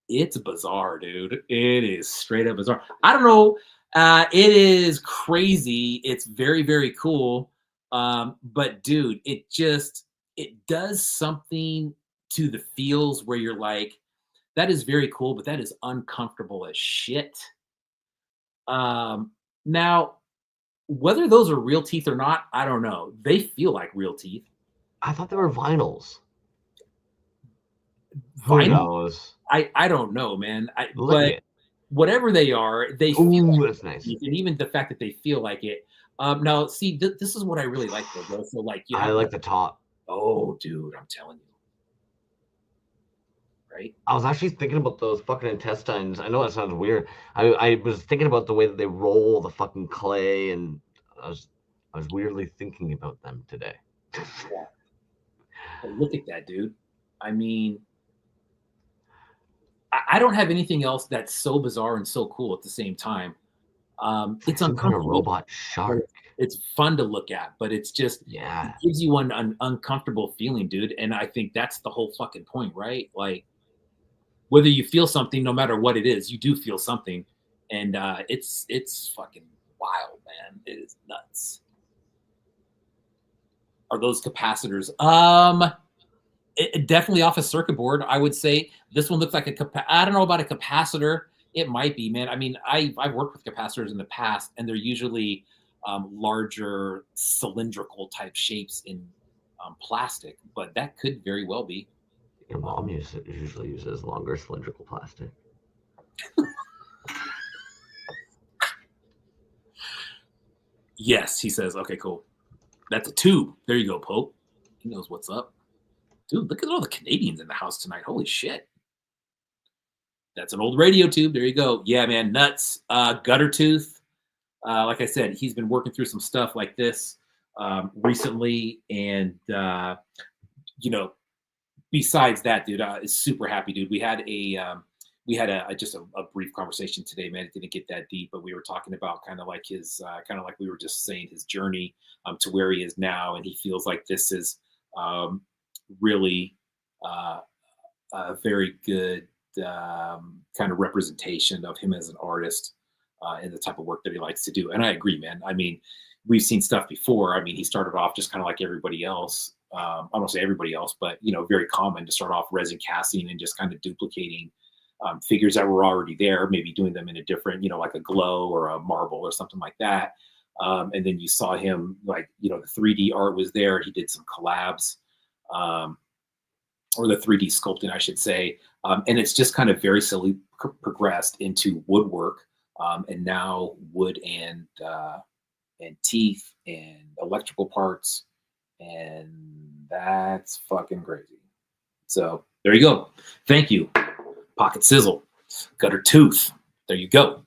it's bizarre, dude. It is straight up bizarre. I don't know. It is crazy. It's very, very cool. But dude, it does something to the feels where you're like, that is very cool, but that is uncomfortable as shit. Now, whether those are real teeth or not, I don't know. They feel like real teeth. I thought they were vinyls. Who Vinyl? knows? I don't know, man. Lick But it. whatever they are, they feel like Ooh, that's nice. teeth, and even the fact that they feel like it. Now, see, this is what I really like, though, bro. So, like, you I have like like, the top. oh, dude, I'm telling you, right? I was actually thinking about those fucking intestines. I know that sounds weird. I was thinking about the way that they roll the fucking clay, and I was I was weirdly thinking about them today. Yeah. But look at that, dude. I mean, I don't have anything else that's so bizarre and so cool at the same time. It's like It's some kind of uncomfortable, robot but shark. it's fun to look at, but it Yeah. gives you an uncomfortable feeling, dude. And I think that's the whole fucking point, right? Like, whether you feel something, no matter what it is, you do feel something, and it's fucking wild, man. It is nuts. Are those capacitors? Definitely off a circuit board. I would say this one looks like I don't know about a capacitor. It might be, man. I mean, I've worked with capacitors in the past, and they're usually larger cylindrical type shapes in plastic, but that could very well be. Your mom usually uses longer cylindrical plastic. Yes, he says. Okay, cool. That's a tube. There you go, Pope. He knows what's up. Dude, look at all the Canadians in the house tonight. Holy shit. That's an old radio tube. There you go. Yeah, man, nuts. Gutter tooth. Like I said, he's been working through some stuff like this recently. And, you know, besides that, dude, is super happy, dude. We had just a brief conversation today, man. It didn't get that deep, but we were talking about kind of like his, kind of like we were just saying, his journey to where he is now, and he feels like this is really uh, a very good kind of representation of him as an artist. and the type of work that he likes to do. And I agree, man. I mean, we've seen stuff before. I mean, he started off just kind of like everybody else. I don't say everybody else, but very common to start off resin casting and just kind of duplicating figures that were already there, maybe doing them in a different, like a glow or a marble or something like that. And then you saw him like, the 3D art was there. He did some collabs, or the 3D sculpting, I should say. And it's just kind of very slowly progressed into woodwork, and now wood and teeth and electrical parts. And that's fucking crazy. So there you go. Thank you. Pocket Sizzle. Gutter Tooth. There you go.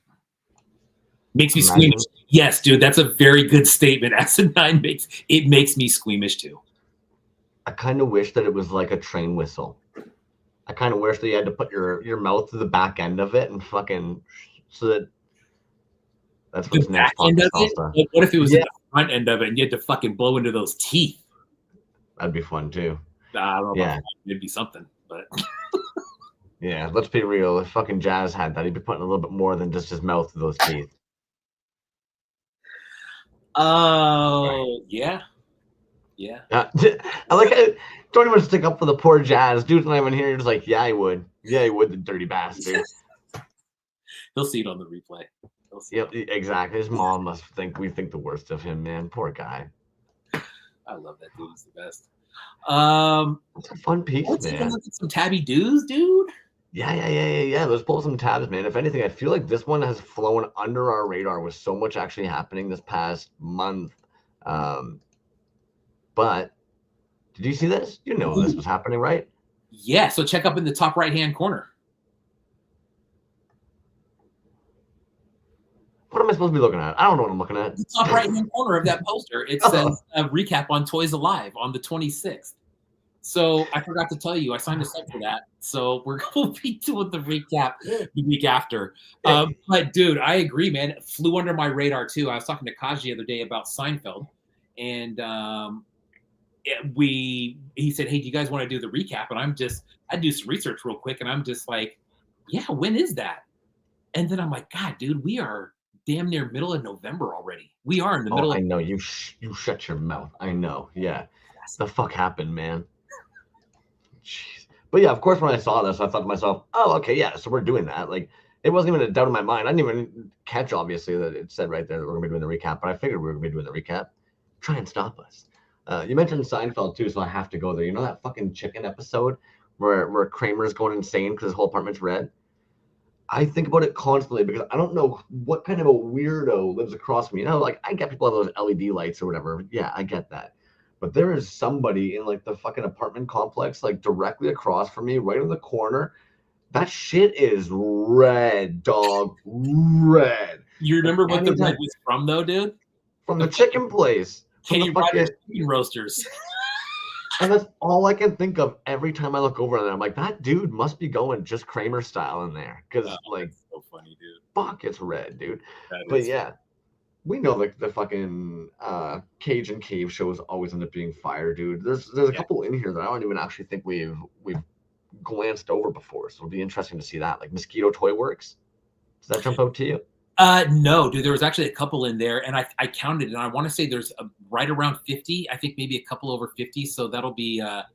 Makes me squeamish. Yes, dude, that's a very good statement. Acidine makes me squeamish too. I kind of wish that it was like a train whistle. I kind of wish that you had to put your mouth to the back end of it and fucking so that that's what's the next. Back end of it? What if it was at the front end of it and you had to fucking blow into those teeth? That'd be fun too. I don't know. It'd be something, but yeah, let's be real. If fucking Jazz had that, he'd be putting a little bit more than just his mouth to those teeth. Oh, yeah. Yeah. I like how don't even stick up for the poor Jazz. Dude's not even here. You're just like, yeah, he would. Yeah, he would, the dirty bastard. He'll see it on the replay. Yep, exactly. His mom must think we think the worst of him, man. Poor guy. I love that dude. He's the best. It's a fun piece, man. Look at some tabby doos, dude. Yeah. Let's pull some tabs, man. If anything, I feel like this one has flown under our radar with so much actually happening this past month. But did you see this? You know this was happening, right? Yeah. So check up in the top right-hand corner. What am I supposed to be looking at? I don't know what I'm looking at. The top right-hand corner of that poster, it says a recap on Toys Alive on the 26th. So I forgot to tell you, I signed us up for that. So we're going to be doing the recap the week after. But dude, I agree, man. It flew under my radar too. I was talking to Kaj the other day about Seinfeld, and he said, "Hey, do you guys want to do the recap?" And I do some research real quick, and I'm just like, "Yeah, when is that?" And then I'm like, "God, dude, we are damn near middle of November already. We are in the middle." I know you shut your mouth. I know. Yeah, the fuck happened, man. Jeez. But yeah, of course, when I saw this, I thought to myself, "Oh, okay, yeah, so we're doing that." Like, it wasn't even a doubt in my mind. I didn't even catch, obviously, that it said right there that we're gonna be doing the recap. But I figured we were gonna be doing the recap. Try and stop us. You mentioned Seinfeld too, so I have to go there. You know that fucking chicken episode where Kramer's going insane because his whole apartment's red? I think about it constantly because I don't know what kind of a weirdo lives across from me. Like I get people have those LED lights or whatever. Yeah, I get that. But there is somebody in like the fucking apartment complex, like directly across from me, right in the corner. That shit is red, dog. Red. You remember what the red was from, though, dude? From the chicken place. Kenny Rogers Chicken Roasters. And that's all I can think of every time I look over there. I'm like, that dude must be going just Kramer style in there. Because, so funny, dude. Fuck, it's red, dude. But yeah, we know like the fucking Cage and Cave shows always end up being fire, dude. There's a couple in here that I don't even actually think we've glanced over before. So it'll be interesting to see that. Like Mosquito Toy Works. Does that jump out to you? No, dude. There was actually a couple in there, and I counted, and I want to say there's right around 50. I think maybe a couple over 50. So that'll be a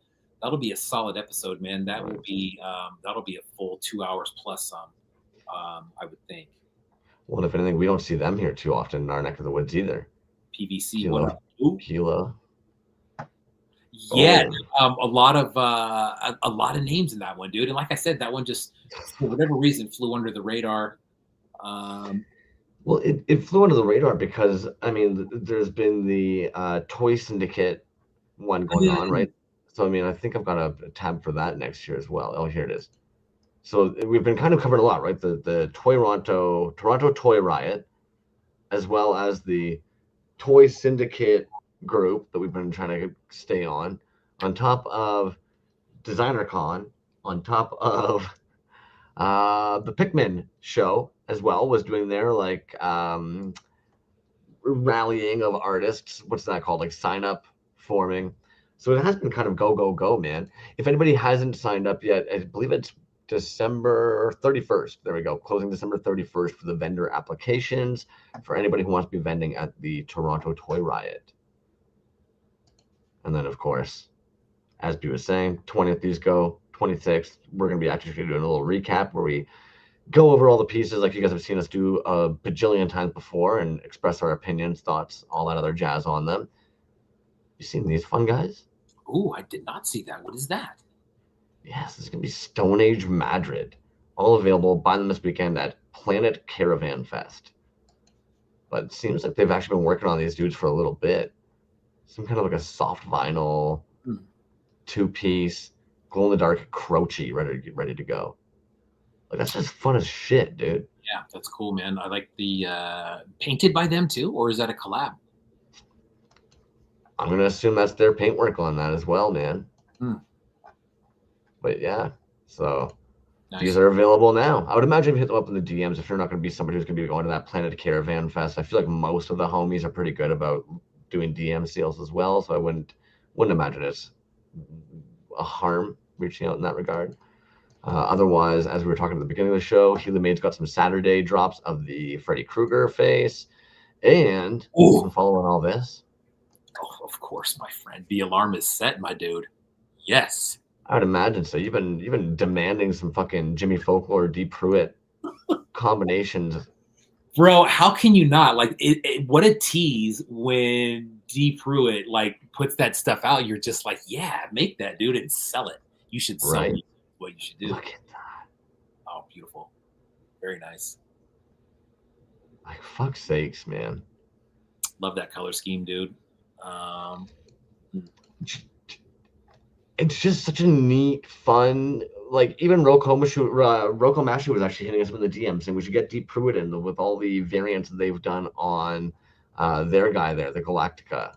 solid episode, man. That'll be a full 2 hours plus some. I would think. Well, if anything, we don't see them here too often in our neck of the woods either. PVC, what up? Gila. Yeah, a lot of names in that one, dude. And like I said, that one just for whatever reason flew under the radar. Well, it flew under the radar because I mean, there's been the Toy Syndicate one going on, right? So I mean, I think I've got a tab for that next year as well. Oh, here it is. So we've been kind of covering a lot, right? The Toronto Toy Riot, as well as the Toy Syndicate group that we've been trying to stay on top of Designer Con, on top of the Pikmin show as well was doing their like rallying of artists. What's that called? Like sign up forming. So it has been kind of go, man. If anybody hasn't signed up yet, I believe it's December 31st. There we go. Closing December 31st for the vendor applications for anybody who wants to be vending at the Toronto Toy Riot. And then, of course, as B was saying, 20th these go. 26th, we're going to be actually doing a little recap where we go over all the pieces like you guys have seen us do a bajillion times before and express our opinions, thoughts, all that other jazz on them. You seen these fun guys? Ooh, I did not see that. What is that? Yes, this is going to be Stone Age Madrid. All available. Buy them this weekend at Planet Caravan Fest. But it seems like they've actually been working on these dudes for a little bit. Some kind of like a soft vinyl, two-piece, glow-in-the-dark Croce ready to go. Like, that's just fun as shit, dude. Yeah, that's cool, man. I like the painted by them too, or is that a collab? I'm gonna assume that's their paintwork on that as well, man. But yeah, so nice. These are available now. I would imagine if you hit them up in the DMs, if you're not going to be somebody who's going to be going to that Planet Caravan Fest, I feel like most of the homies are pretty good about doing DM sales as well. So I wouldn't imagine it's a harm reaching out in that regard. Otherwise, as we were talking at the beginning of the show, Healy Made's got some Saturday drops of the Freddy Krueger face. And even following all this. Oh, of course, my friend. The alarm is set, my dude. Yes. I would imagine so. You've been demanding some fucking Jimmy Folklore, Deep Pruitt combinations. Bro, how can you not? Like, what a tease when Deep Pruitt like puts that stuff out. You're just like, yeah, make that, dude, and sell it. You should sell it. What you should do. Look at that. Oh, beautiful. Very nice. Like, fuck's sakes, man. Love that color scheme, dude. It's just such a neat, fun, like even Roko Mashu was actually hitting us with the DM saying we should get Deep Pruitt in with all the variants that they've done on their guy there, the Galactica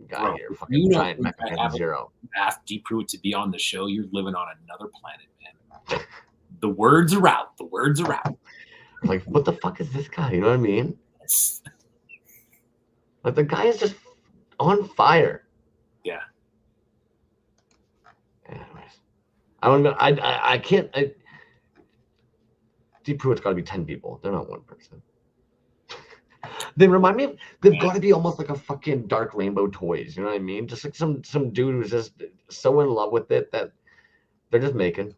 guy here, fucking giant Mecha Zero. Ask Deep Pruitt to be on the show, you're living on another planet, man. The words are out. The words are out. Like, what the fuck is this guy? You know what I mean? Like, the guy is just on fire. Yeah. Anyways, I can't. Deep Pruitt's got to be 10 people. They're not one person. They remind me of. They've got to be almost like a fucking Dark Rainbow Toys. You know what I mean? Just like some dude who's just so in love with it that they're just whipping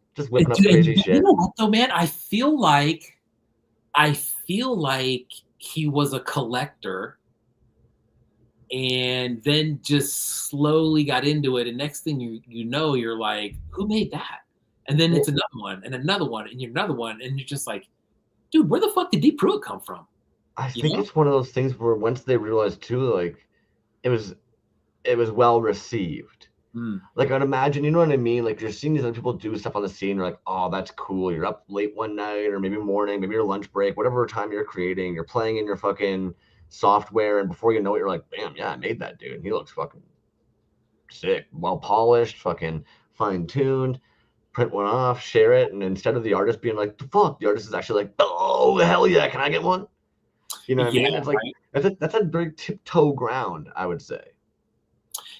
up crazy shit. You know what though, man? I feel like he was a collector. And then just slowly got into it. And next thing you know, you're like, who made that? And then it's another one and another one and another one. And you're just like, dude, where the fuck did Deep Pruitt come from? I think it's one of those things where once they realized too, like it was well received. Like I'd imagine, you know what I mean? Like you're seeing these other people do stuff on the scene. You're like, oh, that's cool. You're up late one night or maybe morning, maybe your lunch break, whatever time you're creating, you're playing in your fucking software, and before you know it, you're like, bam, yeah, I made that dude. He looks fucking sick, well polished, fucking fine tuned. Print one off, share it, and instead of the artist being like, the fuck, the artist is actually like, oh hell yeah, can I get one? You know what I mean? It's like that's a very tiptoe ground, I would say.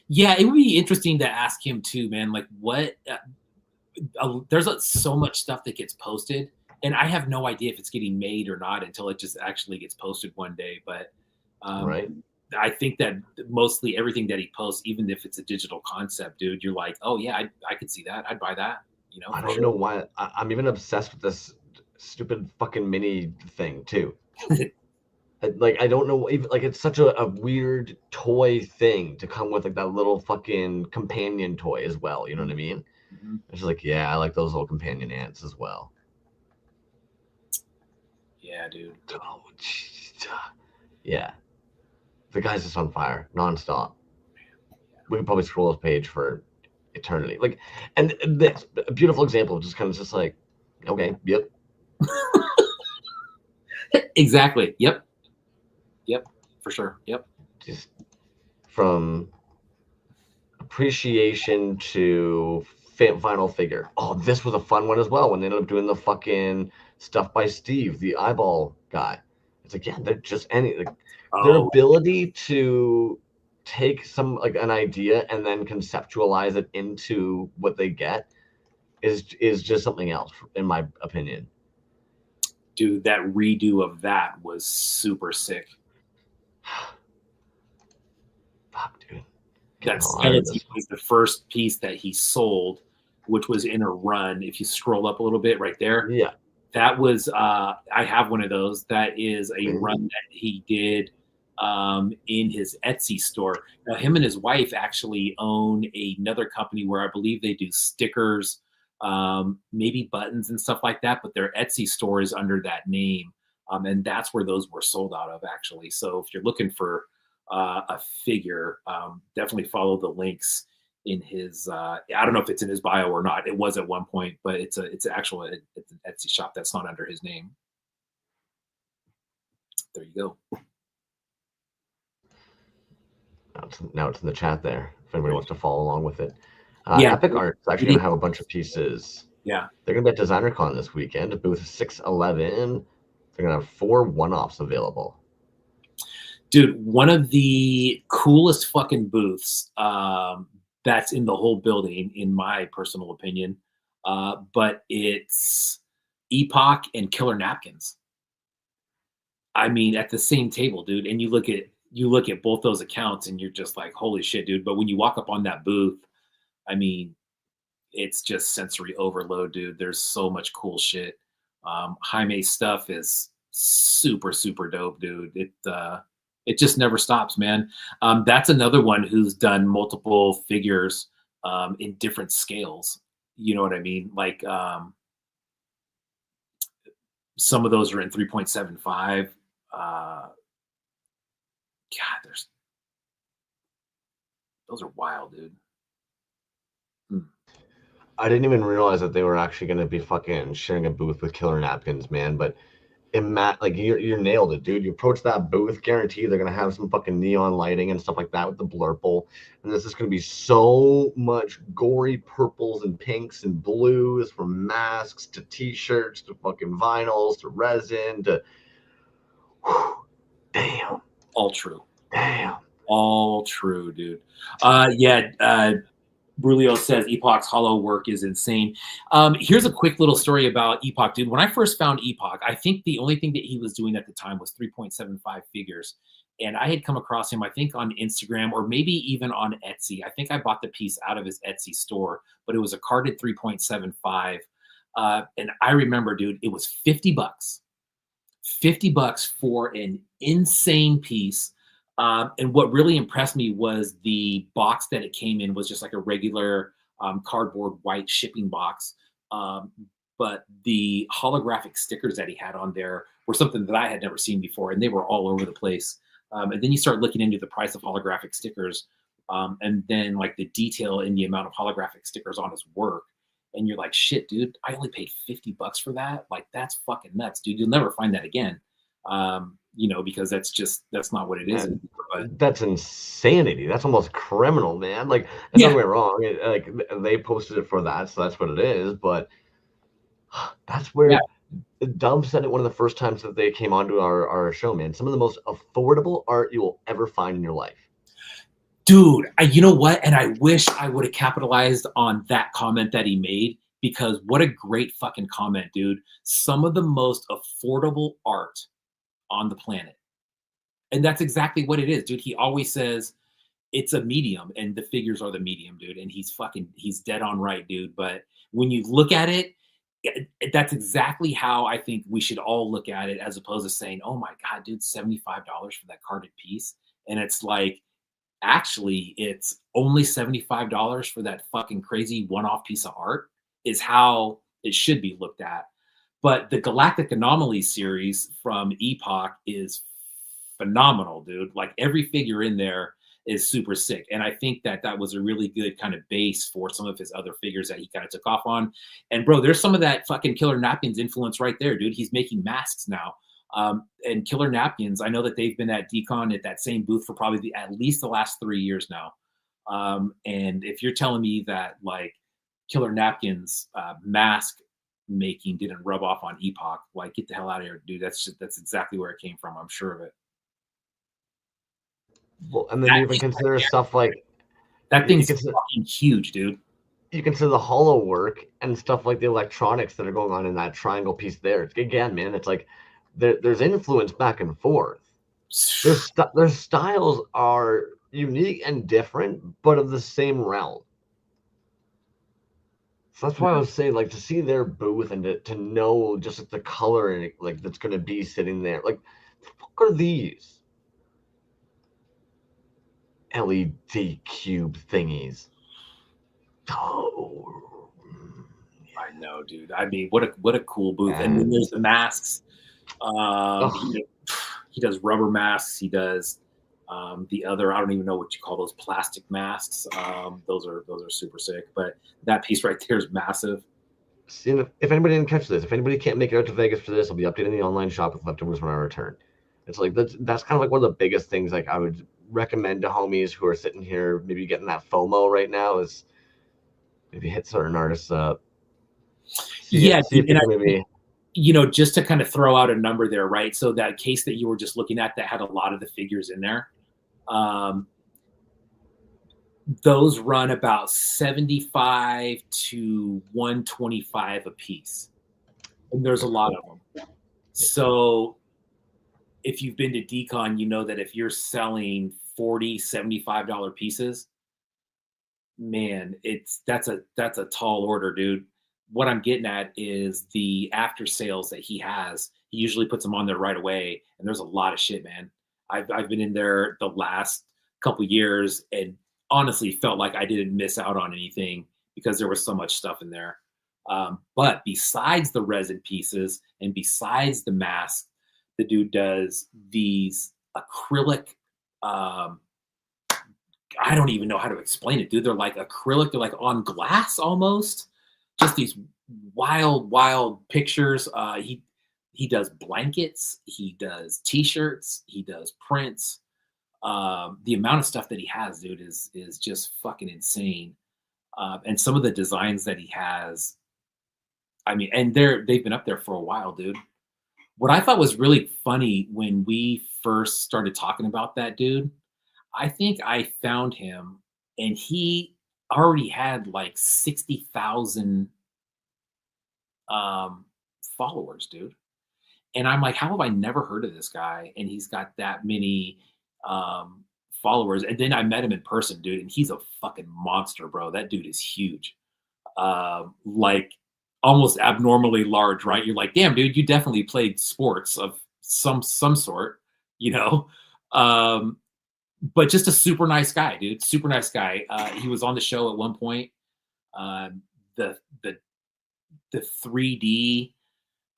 Yeah, it would be interesting to ask him too, man. Like, what? There's so much stuff that gets posted, and I have no idea if it's getting made or not until it just actually gets posted one day. But right. I think that mostly everything that he posts, even if it's a digital concept, dude, you're like, oh yeah, I could see that. I'd buy that. You know, I don't know why. I'm even obsessed with this stupid fucking mini thing too. Like I don't know, even like it's such a weird toy thing to come with like that little fucking companion toy as well. You know what I mean? Mm-hmm. It's like, yeah, I like those little companion ants as well. Yeah, dude. Oh, yeah. The guy's just on fire, nonstop. We could probably scroll this page for eternity. Like, and this a beautiful example of just kind of just like, okay, yep. Exactly. Yep. For sure. Yep. Just from appreciation to final figure. Oh, this was a fun one as well when they ended up doing the fucking stuff by Steve, the eyeball guy. It's like, yeah, they're just their ability to take some like an idea and then conceptualize it into what they get is just something else, in my opinion. Dude, that redo of that was super sick. Fuck, dude. That Getting hard in skeleton this. was the first piece that he sold, which was in a run. If you scroll up a little bit right there, Yeah. that was I have one of those. That is a run that he did in his Etsy store. Now, him and his wife actually own another company where I believe they do stickers, maybe buttons and stuff like that. But their Etsy store is under that name, and that's where those were sold out of actually. So if you're looking for a figure, definitely follow the links in his I don't know if it's in his bio or not. It was at one point, but it's it's an Etsy shop that's not under his name. There you go. Now it's in the chat there if anybody wants to follow along with it. Yeah, Epic Art's actually going to have a bunch of pieces. Yeah, They're going to be at DesignerCon this weekend, booth 611. They're going to have 4 one-offs available. dude, one of the coolest fucking booths that's in the whole building, in my personal opinion. But it's Epoch and Killer Napkins. I mean, at the same table, dude. And you look at both those accounts, and you're just like, holy shit, dude. But when you walk up on that booth, I mean, it's just sensory overload, dude. There's so much cool shit. Jaime's stuff is super, super dope, dude. It just never stops, man. That's another one who's done multiple figures in different scales. You know what I mean? Like some of those are in 3.75. God, those are wild, dude. I didn't even realize that they were actually going to be fucking sharing a booth with Killer Napkins, man. But like you're nailed it, dude. You approach that booth, guarantee they're gonna have some fucking neon lighting and stuff like that with the blurple, and this is gonna be so much gory purples and pinks and blues, from masks to t-shirts to fucking vinyls to resin to damn, All true. damn. All true, dude. Yeah. Brulio says Epoch's hollow work is insane. Here's a quick little story about Epoch, dude. When I first found Epoch, I think the only thing that he was doing at the time was 3.75 figures. And I had come across him, I think, on Instagram or maybe even on Etsy. I think I bought the piece out of his Etsy store, but it was a carded 3.75. And I remember, dude, it was 50 bucks. 50 bucks for an insane piece. And what really impressed me was the box that it came in was just like a regular cardboard white shipping box. Um, but the holographic stickers that he had on there were something that I had never seen before, and they were all over the place. And then you start looking into the price of holographic stickers, and then like the detail in the amount of holographic stickers on his work. And you're like, shit, dude, I only paid 50 bucks for that. Like, that's fucking nuts, dude. You'll never find that again. Because that's not what it is anymore. But That's insanity. That's almost criminal, man. Like, and don't yeah, get me wrong, like they posted it for that, so that's what it is. But that's yeah, where Dub said it one of the first times that they came onto our show, man. Some of the most affordable art you will ever find in your life. dude, you know what? And I wish I would have capitalized on that comment that he made, because what a great fucking comment, dude. Some of the most affordable art on the planet. And that's exactly what it is, dude. He always says it's a medium and the figures are the medium, dude. And he's dead on right, dude. But when you look at it, that's exactly how I think we should all look at it, as opposed to saying, oh my God, dude, $75 for that carded piece. And it's like, actually, it's only $75 for that fucking crazy one-off piece of art, is how it should be looked at. But the Galactic Anomaly series from Epoch is phenomenal, dude. Like, every figure in there is super sick. And I think that that was a really good kind of base for some of his other figures that he kind of took off on. And bro, there's some of that fucking Killer Napkins influence right there, dude. He's making masks now. And Killer Napkins, I know that they've been at Decon at that same booth for probably at least the last 3 years now. And if you're telling me that like Killer Napkins mask making didn't rub off on Epoch, like, get the hell out of here, dude. That's exactly where it came from. I'm sure of it. Well, and then you even consider stuff like That you thing's consider, fucking huge, dude. you consider the hollow work and stuff like the electronics that are going on in that triangle piece there. Again, man, it's like there's influence back and forth. Their styles are unique and different, but of the same realm. So that's why I was saying, like, to see their booth and to know just like the color and like that's gonna be sitting there. Like, the fuck are these LED cube thingies? Oh, I know, dude. I mean, what a cool booth. And then and there's the masks. oh, He does rubber masks. He does the other. I don't even know what you call those plastic masks. Those are super sick. But that piece right there is massive. see, if anybody didn't catch this, if anybody can't make it out to Vegas for this, I'll be updating the online shop with leftovers when I return. It's like that's kind of like one of the biggest things. Like I would recommend to homies who are sitting here, maybe getting that FOMO right now, is maybe hit certain artists up, Yeah, see dude, if you and I can think, maybe. just to kind of throw out a number there, right? So that case that you were just looking at that had a lot of the figures in there. Um, those run about 75 to 125 a piece. And there's a lot of them. So if you've been to decon, you know that if you're selling 40, $75 pieces, man, that's a tall order, dude. What I'm getting at is the after sales that he has. He usually puts them on there right away, and there's a lot of shit, man. I've been in there the last couple years, and honestly felt like I didn't miss out on anything because there was so much stuff in there. But besides the resin pieces and besides the mask, the dude does these acrylic. Um, I don't even know how to explain it, dude. They're like acrylic. They're like on glass almost. Just these wild, wild pictures. He does blankets. He does T-shirts. He does prints. The amount of stuff that he has, dude, is just fucking insane. And some of the designs that he has, I mean, and they've been up there for a while, dude. What I thought was really funny when we first started talking about that dude, I think I found him and he already had like 60,000 um, followers, dude. And I'm like, how have I never heard of this guy? And he's got that many um, followers. And then I met him in person, dude, and he's a fucking monster, bro. That dude is huge. Like almost abnormally large, right? You're like, damn, dude, you definitely played sports of some sort, you know. Um, but just a super nice guy, dude. Super nice guy. He was on the show at one point. Um, the the the 3D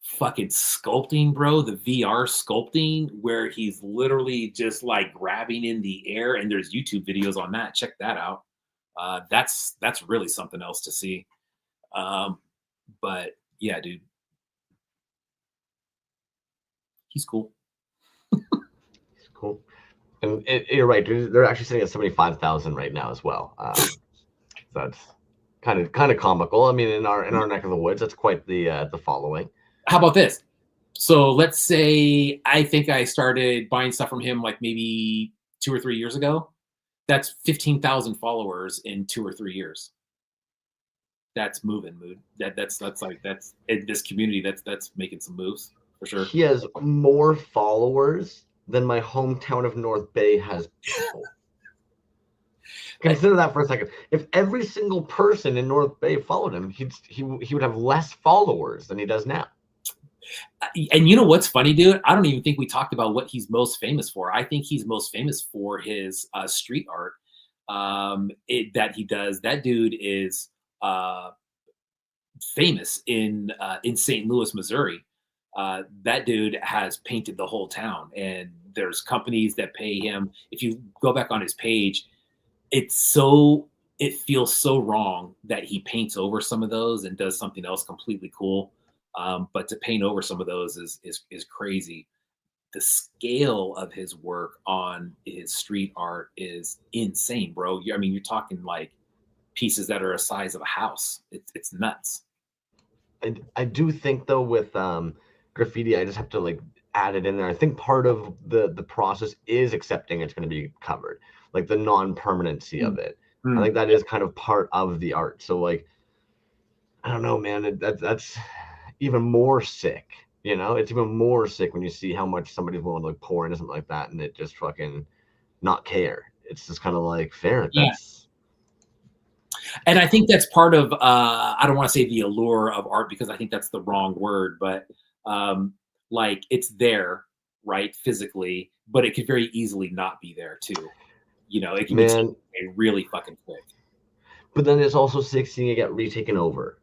fucking sculpting, bro. The VR sculpting, where he's literally just like grabbing in the air, and there's YouTube videos on that. Check that out. That's really something else to see. Um, but yeah, dude, he's cool. Cool. And you're right, dude. They're actually sitting at 75,000 right now as well. So that's kind of comical. I mean, in our neck of the woods, that's quite the following. How about this? So let's say I think I started buying stuff from him like maybe 2 or 3 years ago. That's 15,000 followers in 2 or 3 years. That's moving, mood. That's like that's in this community. That's making some moves for sure. He has more followers than my hometown of North Bay has people. Consider that for a second. If every single person in North Bay followed him, he would have less followers than he does now. And you know what's funny, dude? I don't even think we talked about what he's most famous for. I think he's most famous for his street art that he does. That dude is famous in St. Louis, Missouri. That dude has painted the whole town, and there's companies that pay him. If you go back on his page, it feels so wrong that he paints over some of those and does something else completely cool. But to paint over some of those is crazy. The scale of his work on his street art is insane, bro. I mean, you're talking like pieces that are a size of a house. It's nuts. I do think though with graffiti, I just have to like add it in there. I think part of the process is accepting it's going to be covered, like the non-permanency of it. I Hmm. think that is kind of part of the art. So like, I don't know, man. That's even more sick. You know, it's even more sick when you see how much somebody's willing to like pour into something like that, and it just fucking not care. It's just kind of like fair. Yeah. That's And I think that's part of I don't want to say the allure of art because I think that's the wrong word, but um, like it's there, right, physically, but it could very easily not be there too. You know, it can be taken man. away really fucking quick. But then it's also sick seeing it get retaken over.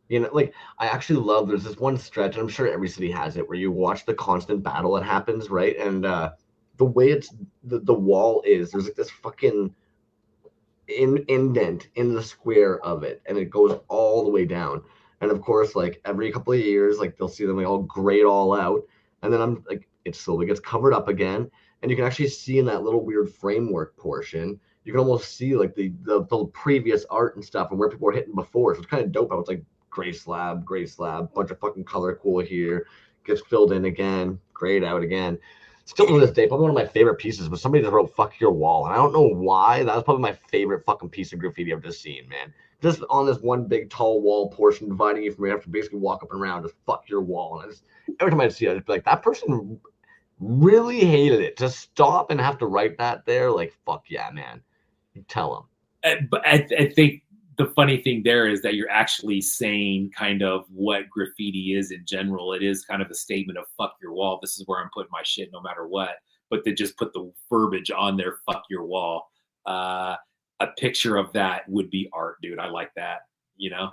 You know, like I actually love. There's this one stretch, and I'm sure every city has it, where you watch the constant battle that happens, right? And the way the wall is, there's like this fucking indent in the square of it, and it goes all the way down. And of course, like every couple of years, like they'll see them like all grayed all out, and then I'm like, it slowly gets covered up again, and you can actually see in that little weird framework portion, you can almost see like the previous art and stuff and where people were hitting before. So it's kind of dope how it's like gray slab, bunch of fucking color cool here, gets filled in again, grayed out again. Still to this day, probably one of my favorite pieces was somebody that wrote "fuck your wall," and I don't know why. That was probably my favorite fucking piece of graffiti I've just seen, man. Just on this one big tall wall portion dividing you from where you have to basically walk up and around, just fuck your wall. And I just every time I see it, I'd be like, that person really hated it. To stop and have to write that there, like, fuck yeah, man. You tell them. But I think the funny thing there is that you're actually saying kind of what graffiti is in general. It is kind of a statement of fuck your wall. This is where I'm putting my shit no matter what. But they just put the verbiage on there, fuck your wall. A picture of that would be art, dude. I like that, you know?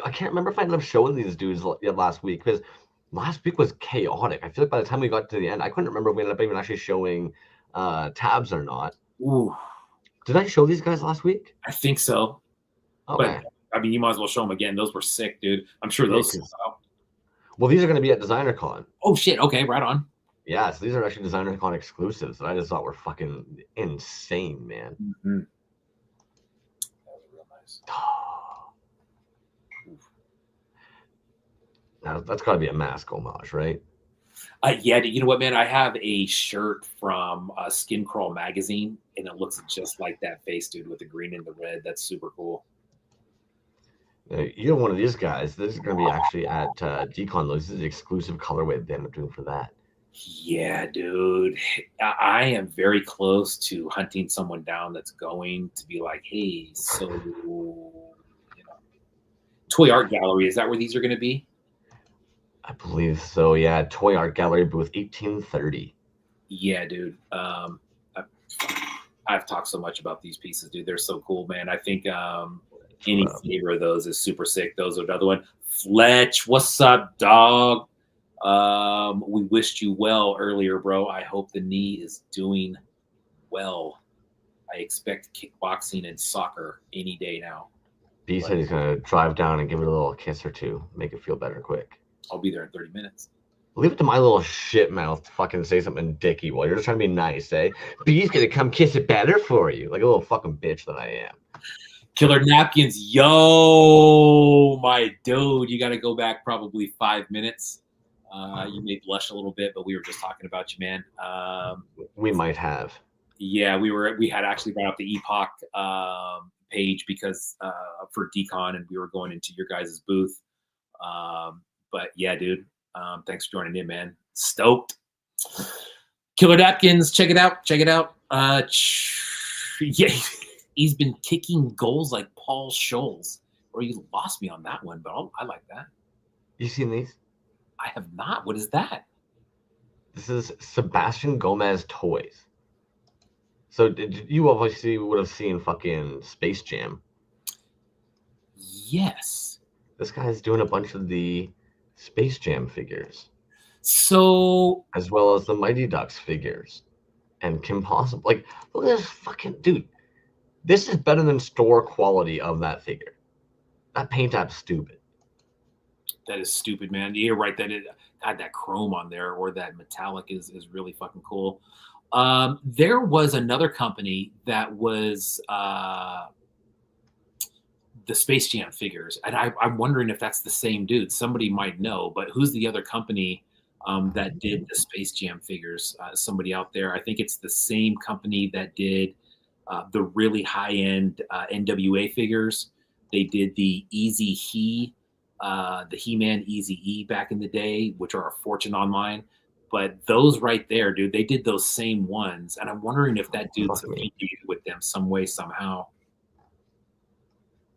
I can't remember if I ended up showing these dudes last week because last week was chaotic. I feel like by the time we got to the end, I couldn't remember if we ended up even actually showing tabs or not. Ooh, Did I show these guys last week? I think so. But Okay. I mean, you might as well show them again. Those were sick, dude. I'm sure Yeah, those sold because out. well, these are going to be at Designer Con. Oh shit. Okay, right on. Yeah, so these are actually Designer Con exclusives that I just thought were fucking insane, man. Mm-hmm. That was real nice. Now, that's got to be a mask homage, right? Yeah, you know what, man? I have a shirt from Skin Crawl magazine, and it looks just like that face, dude, with the green and the red. That's super cool. You're one of these guys. This is going to be actually at Decon. This is the exclusive colorway they end up doing for that. Yeah, dude. I am very close to hunting someone down that's going to be like, hey, so, you know, Toy Art Gallery, is that where these are going to be? I believe so. Yeah, Toy Art Gallery booth 1830. Yeah, dude. I've talked so much about these pieces, dude. They're so cool, man. I think any flavor of those is super sick. Those are another one. Fletch, what's up, dog? We wished you well earlier, bro. I hope the knee is doing well. I expect kickboxing and soccer any day now. B said he's going to drive down and give it a little kiss or two, make it feel better quick. I'll be there in 30 minutes. Leave it to my little shit mouth to fucking say something dicky while you're just trying to be nice, eh? B's gonna come kiss it better for you, like a little fucking bitch that I am. Killer Napkins, yo, my dude, you got to go back probably 5 minutes. You may blush a little bit, but we were just talking about you, man. We might have. Yeah, we had actually brought up the Epoch page because for Decon, and we were going into your guys' booth. But yeah, dude, thanks for joining in, man. Stoked. Killer Napkins, check it out. Check it out. Yeah, he's been kicking goals like Paul Scholes. Or you lost me on that one, but I like that. You seen these? I have not. What is that? This is Sebastian Gomez toys. So you obviously would have seen fucking Space Jam. Yes. This guy's doing a bunch of the Space Jam figures. So as well as the Mighty Ducks figures. And Kim Possible. Like, look at this fucking dude. This is better than store quality of that figure. That paint app's stupid. That is stupid, man. You're right that it had that chrome on there or that metallic is really fucking cool. There was another company that was the Space Jam figures, and I'm wondering if that's the same dude. Somebody might know, but who's the other company that did the Space Jam figures? Somebody out there. I think it's the same company that did the really high end NWA figures. They did the Easy the He Man Easy E back in the day, which are a fortune online. But those right there, dude, they did those same ones, and I'm wondering if that dude's Fuck me. affiliated with them some way somehow.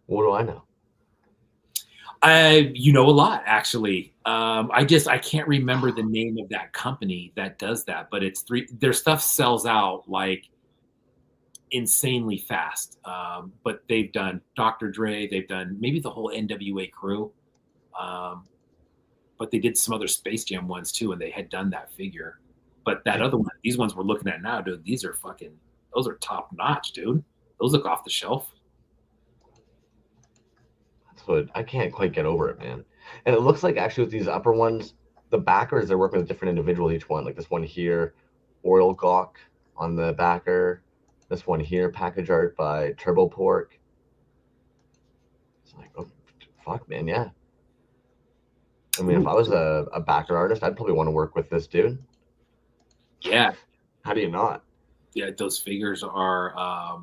What do I know? You know a lot, actually. I can't remember the name of that company that does that, but it's three. Their stuff sells out like insanely fast. But they've done Dr. Dre, they've done maybe the whole NWA crew, um, but they did some other Space Jam ones too, and they had done that figure. But that I, other one, these ones we're looking at now, dude, these are fucking. Those are top notch, dude. Those look off the shelf. that's what I can't quite get over it, man. And it looks like actually with these upper ones, the backers they're working with different individuals each one. Like this one here, Oil Gawk on the backer. This one here, package art by Turbo Pork. It's like, oh, fuck, man, yeah. I mean, if Ooh, I was a backer artist, I'd probably want to work with this dude. yeah, How do you not? yeah. Those figures are.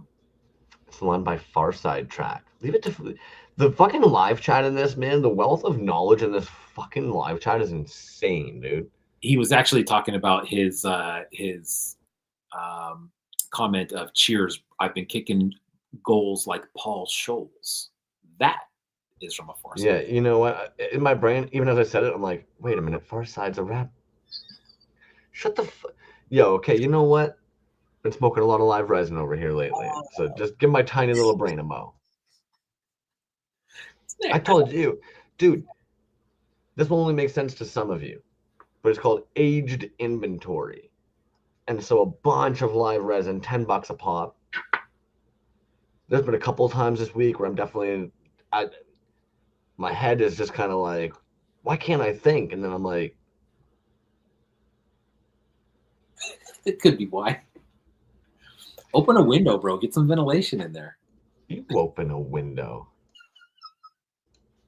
It's the one by Farside Track. Leave it to the fucking live chat in this, man. The wealth of knowledge in this fucking live chat is insane, dude. He was actually talking about his comment of cheers. I've been kicking goals like Paul Scholes. That is from a far side. Yeah, you know what? In my brain, even as I said it, I'm like, wait a minute, Farside's a rap. Shut the Yo, okay, you know what? Been smoking a lot of live resin over here lately. So just give my tiny little brain a mo. I told you, dude, this will only make sense to some of you, but it's called aged inventory. And so a bunch of live resin, $10 a pop. There's been a couple of times this week where I'm definitely, my head is just kind of like, why can't I think? And then I'm like, It could be why. Open a window, bro. Get some ventilation in there. you open a window.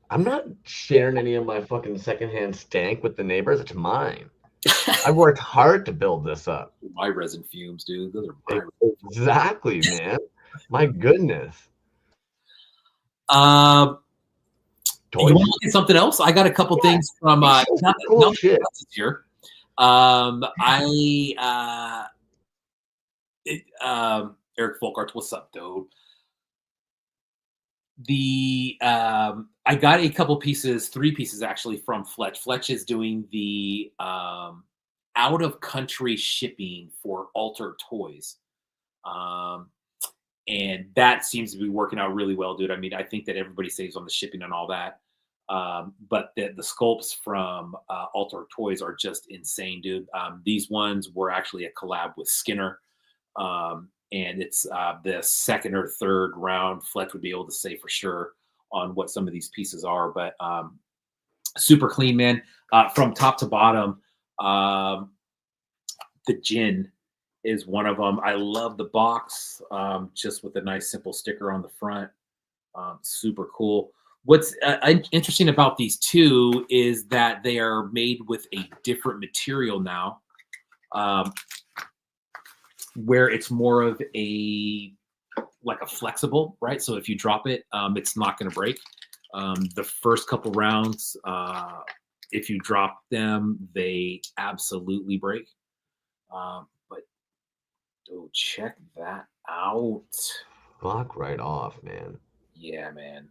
I'm not sharing any of my fucking secondhand stank with the neighbors. It's mine. I worked hard to build this up. My resin fumes, dude. Those are my. Exactly, man. My goodness. Um, you want Toys. to look at something else? I got a couple Yeah, things from show some cool nothing shit. else is here. Eric Folkart, what's up, dude? I got a couple pieces, 3 pieces actually from Fletch. Fletch is doing the out of country shipping for Alter Toys. Um, and that seems to be working out really well, dude. I mean, I think that everybody saves on the shipping and all that. But the sculpts from Alter Toys are just insane, dude. These ones were actually a collab with Skinner. And it's the second or third round. Fletch would be able to say for sure on what some of these pieces are, but super clean, man. From top to bottom, the gin is one of them. I love the box, just with a nice simple sticker on the front. Super cool. What's interesting about these two is that they are made with a different material now, where it's more of a like a flexible, right? So if you drop it, it's not going to break. The first couple rounds, if you drop them, they absolutely break. But check that out. Fuck right off, man. Yeah, man.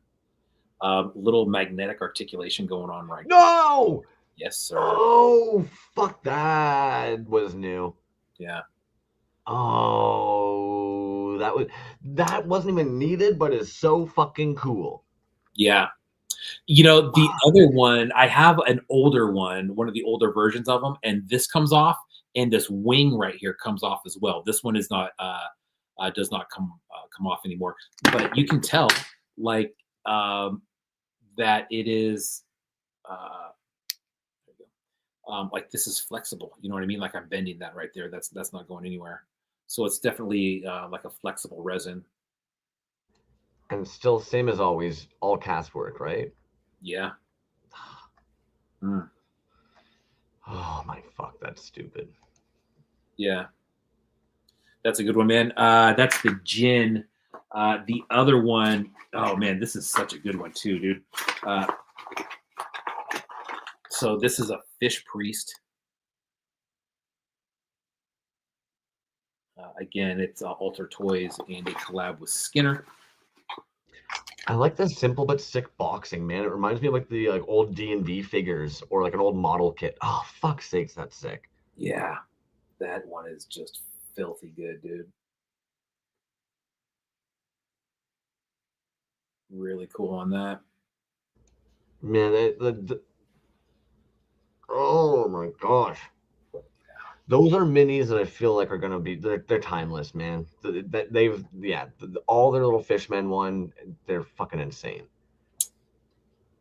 Little magnetic articulation going on right now. No! Yes, sir. Oh, fuck, that was new. Yeah. Oh, that wasn't even needed, but is so fucking cool. Yeah. You know, the other one, I have an older one of the older versions of them, and this comes off, and this wing right here comes off as well. This one is not does not come off anymore, but you can tell like that it is like this is flexible. You know what I mean? Like I'm bending that right there. That's not going anywhere. So it's definitely like a flexible resin. And still, same as always, all cast work, right? Yeah. Mm. Oh my fuck, that's stupid. Yeah. That's a good one, man. That's the gin. The other one, oh man, this is such a good one too, dude. Uh, so this is a fish priest. Again, it's Alter Toys and a collab with Skinner. I like the simple but sick boxing, man. It reminds me of like the like old D&D figures or like an old model kit. Oh, fuck's sakes, that's sick. Yeah, that one is just filthy good, dude. Really cool on that. Man, oh my gosh. Those are minis that I feel like are gonna be they're timeless, man. They've yeah, all their little fishmen one, they're fucking insane.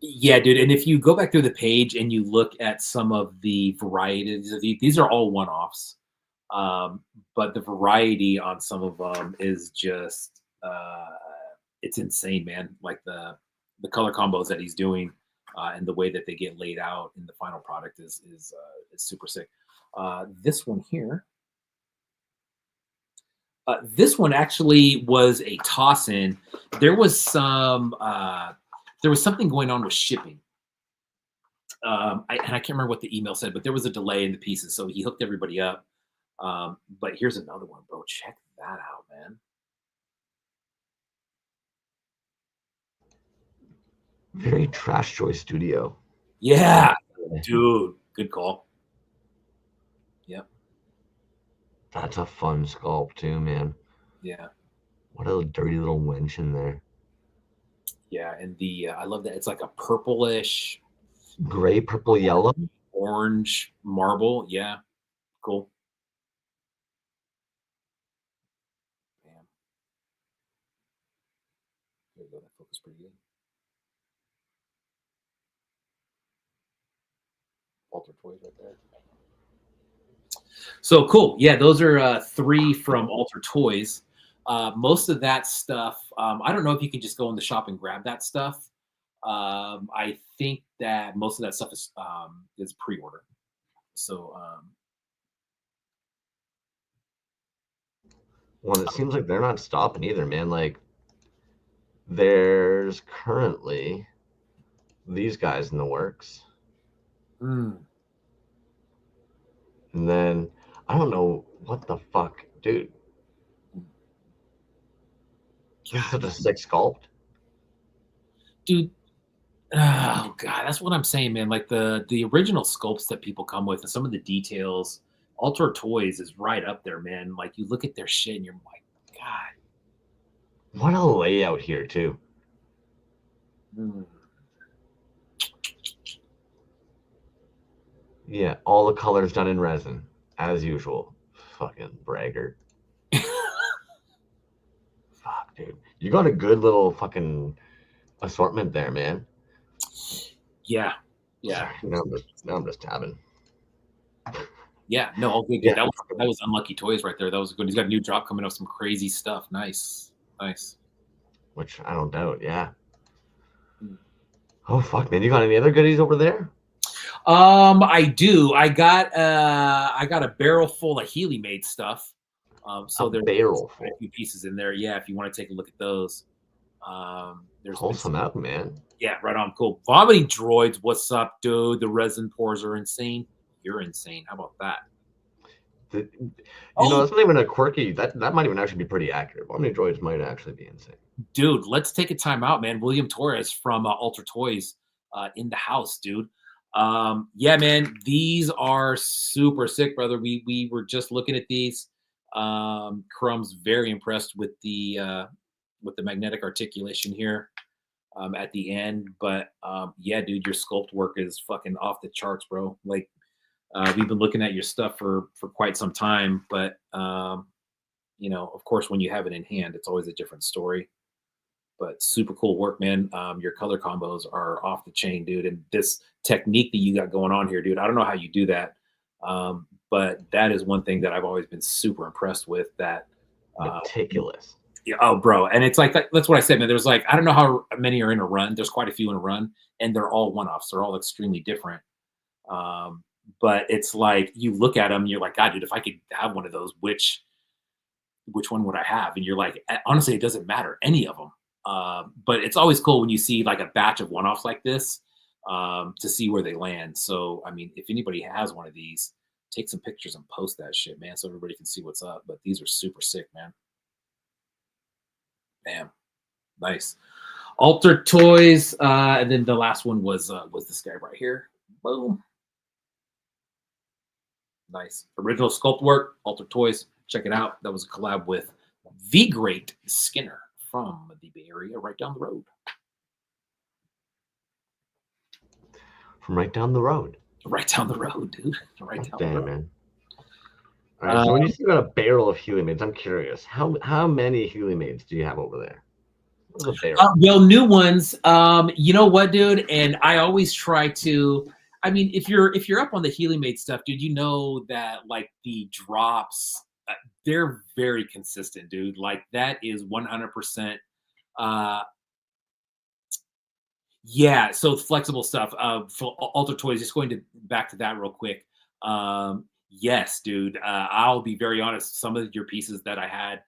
Yeah, dude. And if you go back through the page and you look at some of the varieties of these are all one-offs. But the variety on some of them is just it's insane, man. Like the color combos that he's doing and the way that they get laid out in the final product is super sick. This one here, this one actually was a toss in. There was some there was something going on with shipping. And I can't remember what the email said, but there was a delay in the pieces, so he hooked everybody up. But here's another one, bro. Check that out, man. Very Trash Joy Studio. Yeah, dude. Good call. Yep. That's a fun sculpt too, man. Yeah. What a dirty little wench in there. Yeah. And I love that. It's like a purplish, Gray, purple, yellow. orange marble. Yeah. Cool. Bam. There you go. That focus pretty good. Alter Toys right there. So cool. Yeah, those are three from Alter Toys. Most of that stuff, I don't know if you can just go in the shop and grab that stuff. I think that most of that stuff is pre-order. So Well, it seems like they're not stopping either, man. Like there's currently these guys in the works. mm, And then I don't know what the fuck, dude. This is such a sick sculpt. dude, oh god, that's what I'm saying, man. Like the original sculpts that people come with and some of the details, Alter Toys is right up there, man. Like you look at their shit and you're like, God. What a layout here too. Mm. Yeah, all the colors done in resin, as usual. Fucking braggart. Fuck, dude. You got a good little fucking assortment there, man. Yeah. Yeah. Sorry, now I'm just tabbing. Yeah. No, all good. Yeah. That was Unlucky Toys right there. That was good. He's got a new drop coming up, some crazy stuff. Nice. Nice. Which I don't doubt, yeah. Mm. Oh fuck, man. You got any other goodies over there? I do. I got a barrel full of Healy made stuff. So there's barrel a few pieces in there. Yeah, if you want to take a look at those. There's pull some out, man. Yeah, right on. Cool. Vomiting droids, what's up, dude? The resin pours are insane. You're insane. How about that? You know, that's not even a quirky. That might even actually be pretty accurate. Vomiting droids might actually be insane. Dude, let's take a time out, man. William Torres from Alter Toys in the house, dude. Yeah, man, these are super sick, brother. We were just looking at these. Crumb's very impressed with the magnetic articulation here at the end. But yeah, dude, your sculpt work is fucking off the charts, bro. Like we've been looking at your stuff for quite some time, but you know, of course, when you have it in hand, it's always a different story. But super cool work, man. Your color combos are off the chain, dude. And this technique that you got going on here, dude, I don't know how you do that. But that is one thing that I've always been super impressed with. That meticulous. Yeah, oh, bro. And it's like that's what I said, man. There's like I don't know how many are in a run. There's quite a few in a run, and they're all one-offs. They're all extremely different. But it's like you look at them, and you're like, God, dude, if I could have one of those, which which one would I have? And you're like, honestly, it doesn't matter, any of them. But it's always cool when you see like a batch of one-offs like this, to see where they land. So, I mean, if anybody has one of these, take some pictures and post that shit, man, so everybody can see what's up. But these are super sick, man. Bam, nice. Altered toys, and then the last one was this guy right here. Boom, nice. Original sculpt work, Altered Toys. Check it out. That was a collab with the great Skinner from the Bay Area, right down the road. From right down the road. Right down the road, dude. Right down Damn, the road. man. All right, so when you say about a barrel of Healy Maids, I'm curious, how many Healy Maids do you have over there? What's a barrel? Well, new ones. You know what, dude? And I always try to. I mean, if you're up on the Healy Made stuff, dude, you know that like the drops, they're very consistent, dude. Like that is 100%. Yeah, so flexible stuff. For Alter Toys, just going to back to that real quick. Yes, dude. I'll be very honest. Some of your pieces that I had,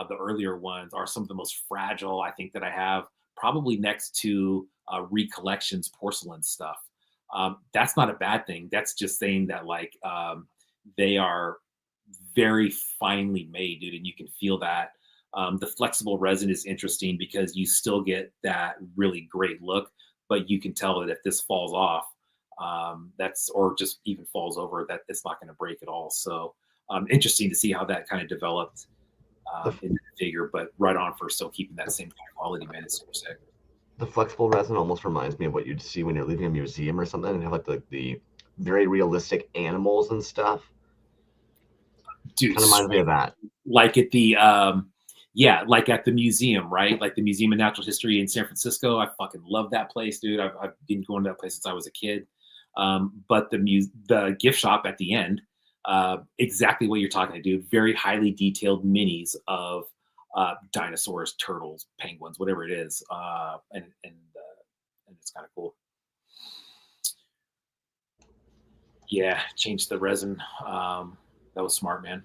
the earlier ones, are some of the most fragile I think that I have. Probably next to Recollections porcelain stuff. That's not a bad thing. That's just saying that like they are very finely made, dude, and you can feel that. The flexible resin is interesting because you still get that really great look, but you can tell that if this falls off, or just even falls over, that it's not going to break at all. So interesting to see how that kind of developed in the figure, but right on for still keeping that same kind of quality, man. It's super sick. The flexible resin almost reminds me of what you'd see when you're leaving a museum or something, and have like the very realistic animals and stuff. Dude, kind of reminds me of that. Like at the like at the museum, right? Like the Museum of Natural History in San Francisco. I fucking love that place, dude. I've been going to that place since I was a kid. But the gift shop at the end, exactly what you're talking about, dude. Very highly detailed minis of dinosaurs, turtles, penguins, whatever it is, and it's kind of cool. Yeah, changed the resin. That was smart, man.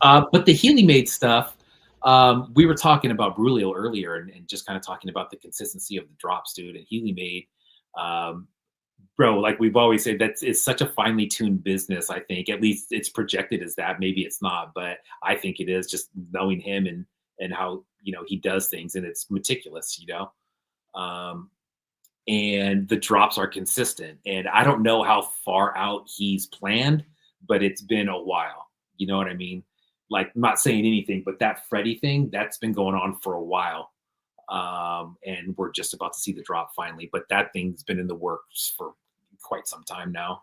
But the Healy Made stuff, we were talking about Brulio earlier, and just kind of talking about the consistency of the drops, dude. And Healy Made, bro, like we've always said, it's such a finely tuned business. I think at least it's projected as that. Maybe it's not, but I think it is. Just knowing him and how he does things, and it's meticulous, and the drops are consistent. And I don't know how far out he's planned, but it's been a while. You know what I mean? Like, I'm not saying anything, but that Freddy thing, that's been going on for a while. And we're just about to see the drop finally, but that thing's been in the works for quite some time now.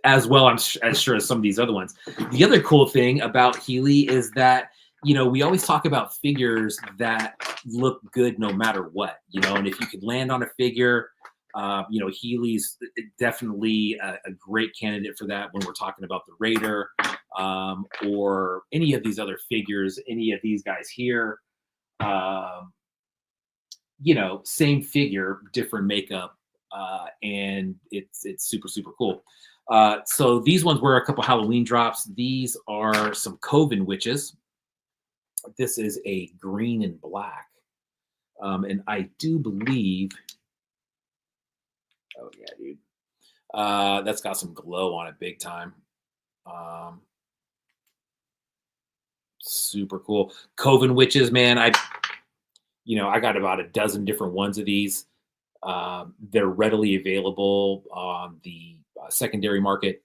As well, I'm as sure as some of these other ones. The other cool thing about Healy is that, we always talk about figures that look good no matter what, and if you could land on a figure, Healy's definitely a great candidate for that when we're talking about the Raider, or any of these other figures, any of these guys here, same figure, different makeup, and it's super, super cool. So these ones were a couple Halloween drops. These are some Coven Witches. This is a green and black. And I do believe, oh yeah, dude. That's got some glow on it big time. Super cool. Coven Witches, man. I got about a dozen different ones of these. They're readily available on the secondary market.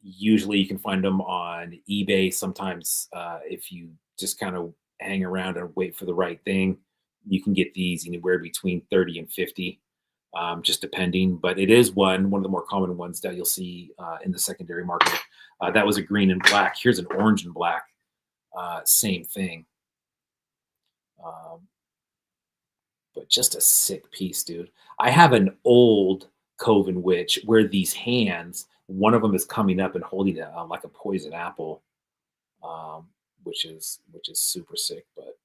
Usually you can find them on eBay. Sometimes if you just kind of hang around and wait for the right thing, you can get these anywhere between 30 and 50, just depending. But it is one of the more common ones that you'll see in the secondary market. That was a green and black. Here's an orange and black. Same thing. But just a sick piece, dude. I have an old Coven Witch where these hands, one of them is coming up and holding it like a poison apple, which is super sick. But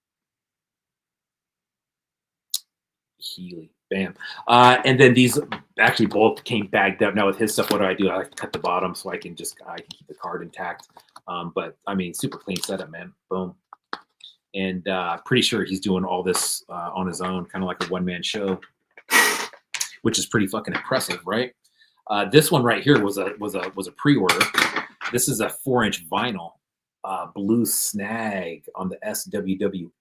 Healy, bam. And then these actually both came bagged up. Now with his stuff, what do? I like to cut the bottom so I can keep the card intact. But I mean, super clean setup, man. Boom. And pretty sure he's doing all this on his own, kind of like a one-man show, which is pretty fucking impressive, right? This one right here was a pre-order. This is a 4-inch vinyl, blue snag on the SWWF.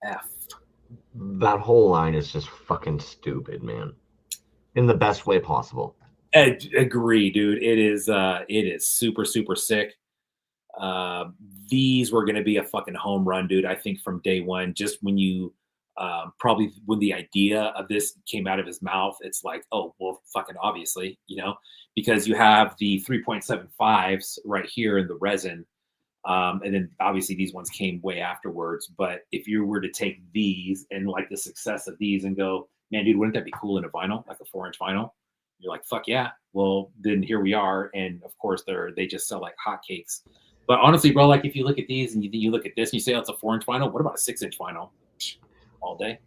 That whole line is just fucking stupid, man. In the best way possible. Agree, dude. It is super super sick. These were going to be a fucking home run, dude. I think from day one, just when you probably when the idea of this came out of his mouth, it's like, oh, well, fucking obviously, because you have the 3.75s right here in the resin. And then obviously these ones came way afterwards. But if you were to take these and like the success of these and go, man, dude, wouldn't that be cool in a vinyl, like a 4-inch vinyl? You're like, fuck yeah. Well, then here we are. And of course, they just sell like hotcakes. But honestly, bro, like if you look at these and you look at this and you say, oh, it's a 4-inch vinyl, what about a 6-inch vinyl? All day.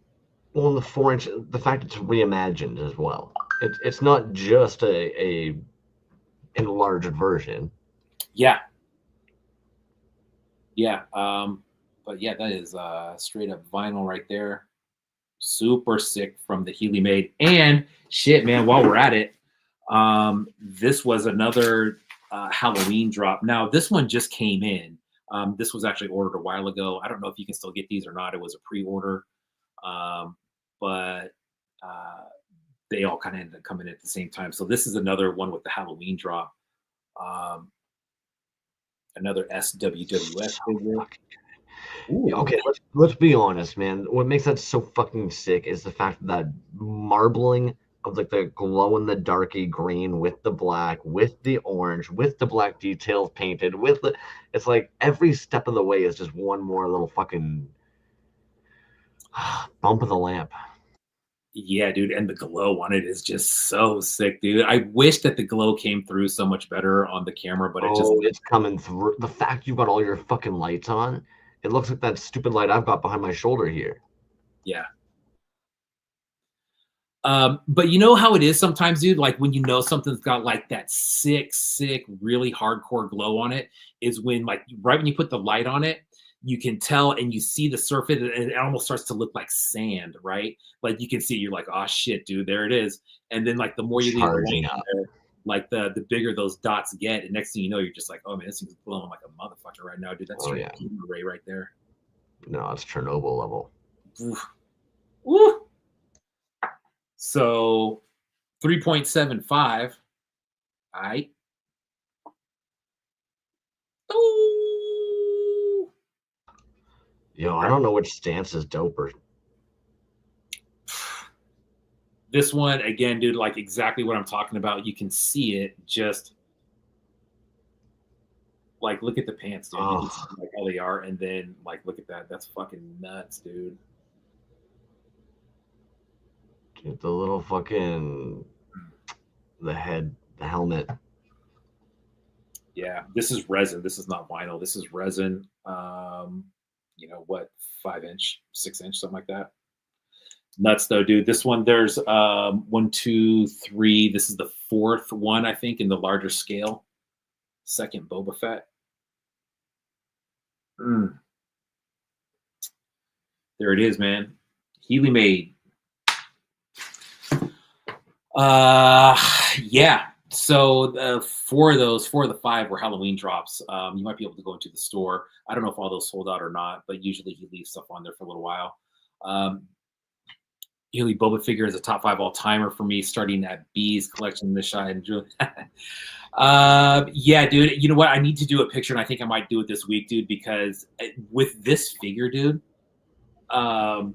Well, the 4-inch, the fact it's reimagined as well. It's not just a enlarged version. Yeah. Yeah. But yeah, that is straight up vinyl right there. Super sick from the Healy made. And shit, man, while we're at it, this was another Halloween drop. Now, this one just came in. This was actually ordered a while ago. I don't know if you can still get these or not. It was a pre-order. But they all kind of ended up coming in at the same time. So this is another one with the Halloween drop. Another SWWF figure. Okay, let's be honest, man. What makes that so fucking sick is the fact that marbling of like the glow in the darky green with the black, with the orange, with the black details painted, it's like every step of the way is just one more little fucking bump of the lamp. Yeah, dude, and the glow on it is just so sick, dude. I wish that the glow came through so much better on the camera, but it's coming through. The fact you've got all your fucking lights on, it looks like that stupid light I've got behind my shoulder here. Yeah. But you know how it is sometimes, dude? Like when you know something's got like that sick, really hardcore glow on it, is when like right when you put the light on it, you can tell and you see the surface and it almost starts to look like sand, right? Like you can see, you're like, oh shit, dude, there it is. And then like the more you leave the light there, like the bigger those dots get. And next thing you know, you're just like, oh man, this thing's glowing like a motherfucker right now, dude. That's straight ray right there. No, it's Chernobyl level. Oof. Woo. So 3.75. All right. Ooh. Yo, I don't know which stance is doper. This one, again, dude, like exactly what I'm talking about. You can see it just like, look at the pants, dude. You can see like how they are. And then like, look at that. That's fucking nuts, dude. Dude, the little fucking, the head, the helmet. Yeah, this is resin. This is not vinyl. This is resin. You know what? 5-inch, 6-inch, something like that. Nuts though, dude. This one, there's 1, 2, 3. This is the 4th one, I think, in the larger scale. 2nd Boba Fett. There it is, man. Healy made. Yeah. So 4 of those, 4 of the 5 were Halloween drops. You might be able to go into the store. I don't know if all those sold out or not, but usually he leaves stuff on there for a little while. Healy Boba figure is a top 5 all-timer for me, starting at B's collection this shot. And yeah, dude, you know what? I need to do a picture, and I think I might do it this week, dude, because with this figure, dude, 1,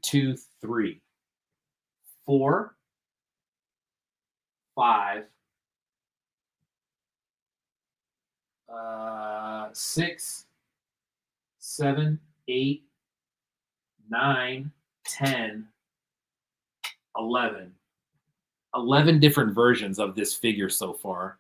2, 3, 4, 5, 6, 7, 8, 9, 10, 11. 11 different versions of this figure so far.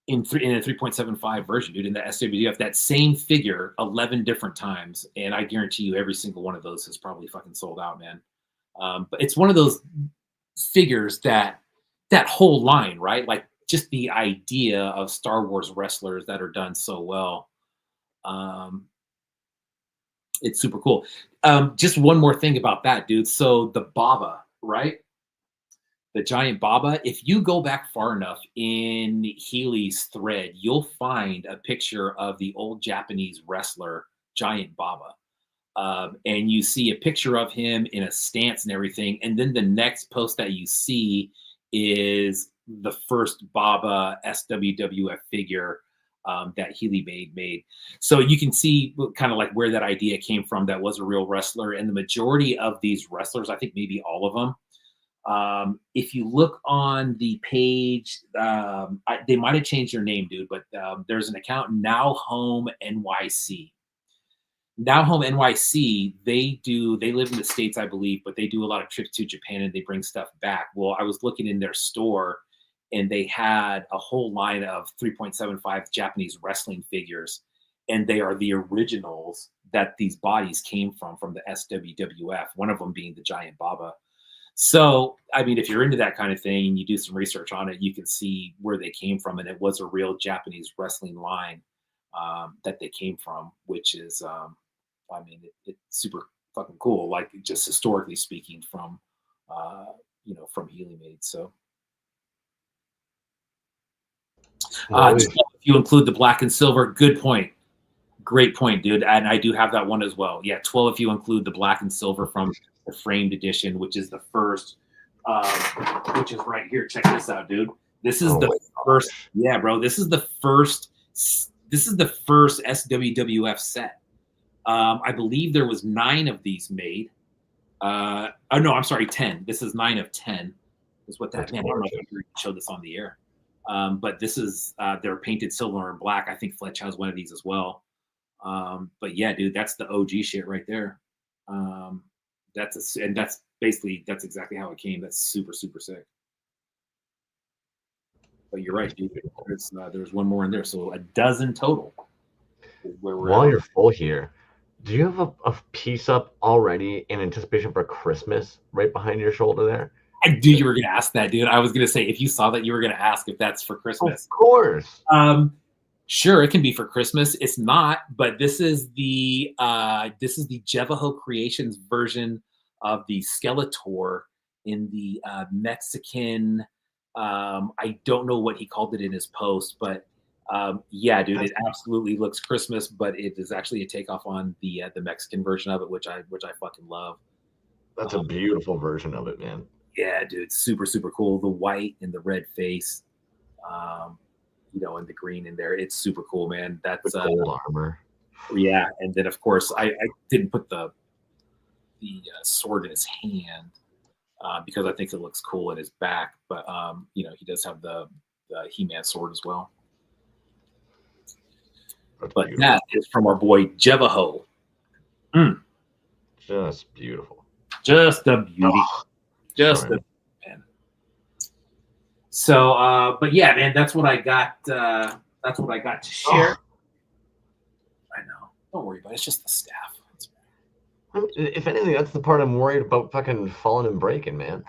In a 3.75 version, dude, in the SWF, that same figure 11 different times, and I guarantee you every single one of those has probably fucking sold out, man. But it's one of those figures that whole line, right? Like just the idea of Star Wars wrestlers that are done so well. Um, it's super cool. Just one more thing about that, dude. So the Baba, right? The giant Baba. If you go back far enough in Healy's thread, you'll find a picture of the old Japanese wrestler Giant Baba. And you see a picture of him in a stance and everything. And then the next post that you see is the first Baba SWWF figure that Healy made. So you can see kind of like where that idea came from. That was a real wrestler, and the majority of these wrestlers, I think maybe all of them. If you look on the page, they might have changed their name, dude, but there's an account Now Home NYC. Now Home NYC, they live in the States, I believe, but they do a lot of trips to Japan and they bring stuff back. Well, I was looking in their store and they had a whole line of 3.75 Japanese wrestling figures. And they are the originals that these bodies came from the SWWF, one of them being the Giant Baba. So, I mean, if you're into that kind of thing and you do some research on it, you can see where they came from. And it was a real Japanese wrestling line that they came from, which is, I mean, it's super fucking cool. Like just historically speaking, from from Healy made. So, if you include the black and silver, good point. Great point, dude. And I do have that one as well. Yeah, 12 if you include the black and silver from the framed edition, which is the first, which is right here. Check this out, dude. This is the first. Yeah, bro. This is the first. This is the first SWWF set. I believe there was 9 of these made. Oh no, I'm sorry, 10. This is 9 of 10. Is what that. Man, I don't know if I showed this on the air. But this is they're painted silver and black. I think Fletch has one of these as well. But yeah, dude, that's the OG shit right there. That's exactly how it came. That's super sick. But you're right, dude. There's one more in there, so a dozen total. While you're full here, do you have a piece up already in anticipation for Christmas right behind your shoulder there? I knew you were going to ask that, dude. I was going to say if you saw that, you were going to ask if that's for Christmas. Of course. Sure, it can be for Christmas. It's not, but this is the Jevaho Creations version of the Skeletor in the Mexican. I don't know what he called it in his post, but yeah, dude, it absolutely looks Christmas, but it is actually a takeoff on the Mexican version of it, which I fucking love. That's a beautiful version of it, man. Yeah, dude, super cool. The white and the red face. And the green in there. It's super cool, man. That's the gold armor. Yeah, and then of course I didn't put the sword in his hand because I think it looks cool in his back. But he does have the He-Man sword as well. That's but beautiful. That is from our boy Jevaho. Just beautiful. Just a beauty. Oh, just a man. So, but yeah, man, that's what I got. That's what I got to share. I know. Don't worry about it. It's just the staff. If anything, that's the part I'm worried about fucking falling and breaking, man.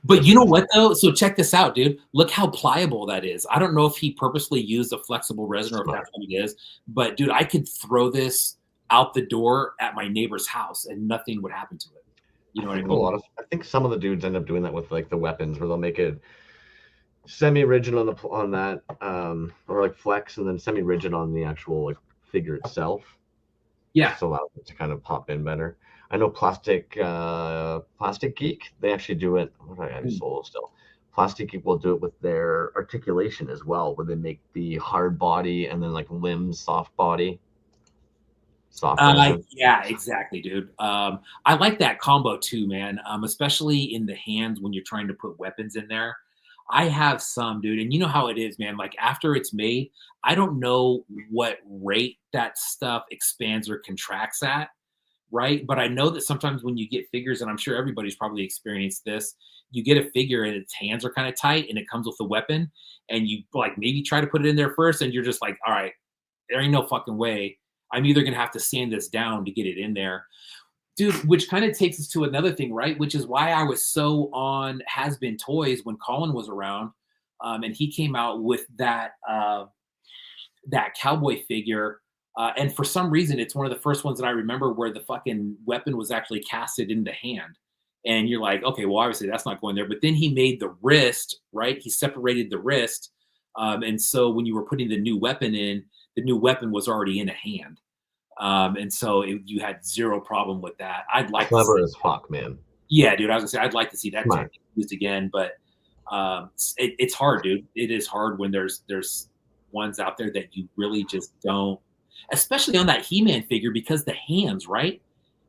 But you know what, though? So check this out, dude. Look how pliable that is. I don't know if he purposely used a flexible resin or if that's what it is. But, dude, I could throw this out the door at my neighbor's house and nothing would happen to it. You know what I mean? I think some of the dudes end up doing that with like the weapons, where they'll make it semi-rigid on that, or like flex, and then semi-rigid on the actual like figure itself. Yeah, so allows it to kind of pop in better. I know Plastic Geek, they actually do it. What I sold still. Plastic Geek will do it with their articulation as well, where they make the hard body and then like limbs soft body. Yeah, exactly, dude. I like that combo too, man. Especially in the hands when you're trying to put weapons in there. I have some, dude, and you know how it is, man. Like after it's made, I don't know what rate that stuff expands or contracts at, right? But I know that sometimes when you get figures, and I'm sure everybody's probably experienced this, you get a figure and its hands are kind of tight and it comes with a weapon, and you like maybe try to put it in there first, and you're just like, all right, there ain't no fucking way. I'm either going to have to sand this down to get it in there. Dude, which kind of takes us to another thing, right? Which is why I was so on Has Been Toys when Colin was around. and he came out with that cowboy figure. And for some reason, it's one of the first ones that I remember where the fucking weapon was actually casted in the hand. And you're like, okay, well, obviously that's not going there. But then he made the wrist, right? He separated the wrist. And so when you were putting the new weapon in, the new weapon was already in a hand. And so you had zero problem with that. I'd like to Clever see, as fuck, man. yeah, dude. I was gonna say I'd like to see that Smart. technique used again, but it's hard, dude. It is hard when there's ones out there that you really just don't, especially on that He-Man figure because the hands, right?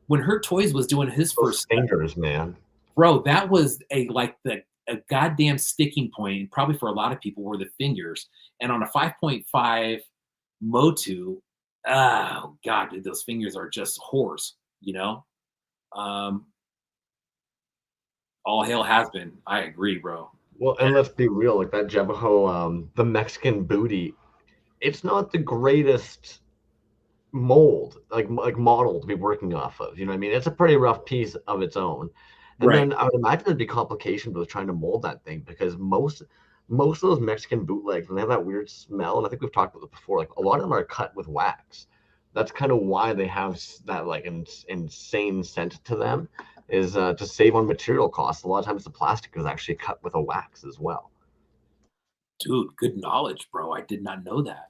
When Hurt Toys was doing his Those first, fingers, man. bro, that was a goddamn sticking point, probably for a lot of people, were the fingers. And on a 5.5 Motu, oh god, dude, those fingers are just whores, you know. Um, all hail has been. I agree, bro. Well, and let's be real, like that Jebho, the Mexican booty, it's not the greatest mold, like model to be working off of. You know what I mean? It's a pretty rough piece of its own. And Right. then I would imagine there'd be complications with trying to mold that thing because most of those Mexican bootlegs, when they have that weird smell, and I think we've talked about it before, like a lot of them are cut with wax. That's kind of why they have that like insane scent to them, is to save on material costs. A lot of times the plastic is actually cut with a wax as well. Dude, good knowledge, bro. I did not know that.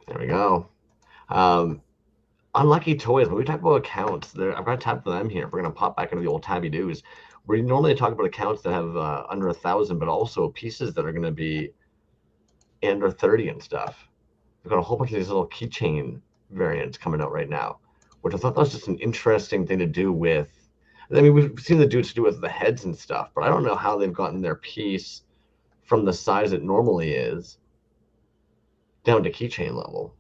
There we go. Um, Unlucky Toys. When we talk about accounts, I've got a tab for them here. We're gonna pop back into the old tabby doos. We normally talk about accounts that have under 1,000, but also pieces that are gonna be under 30 and stuff. We've got a whole bunch of these little keychain variants coming out right now, which I thought was just an interesting thing to do with. I mean, we've seen the dudes do with the heads and stuff, but I don't know how they've gotten their piece from the size it normally is down to keychain level.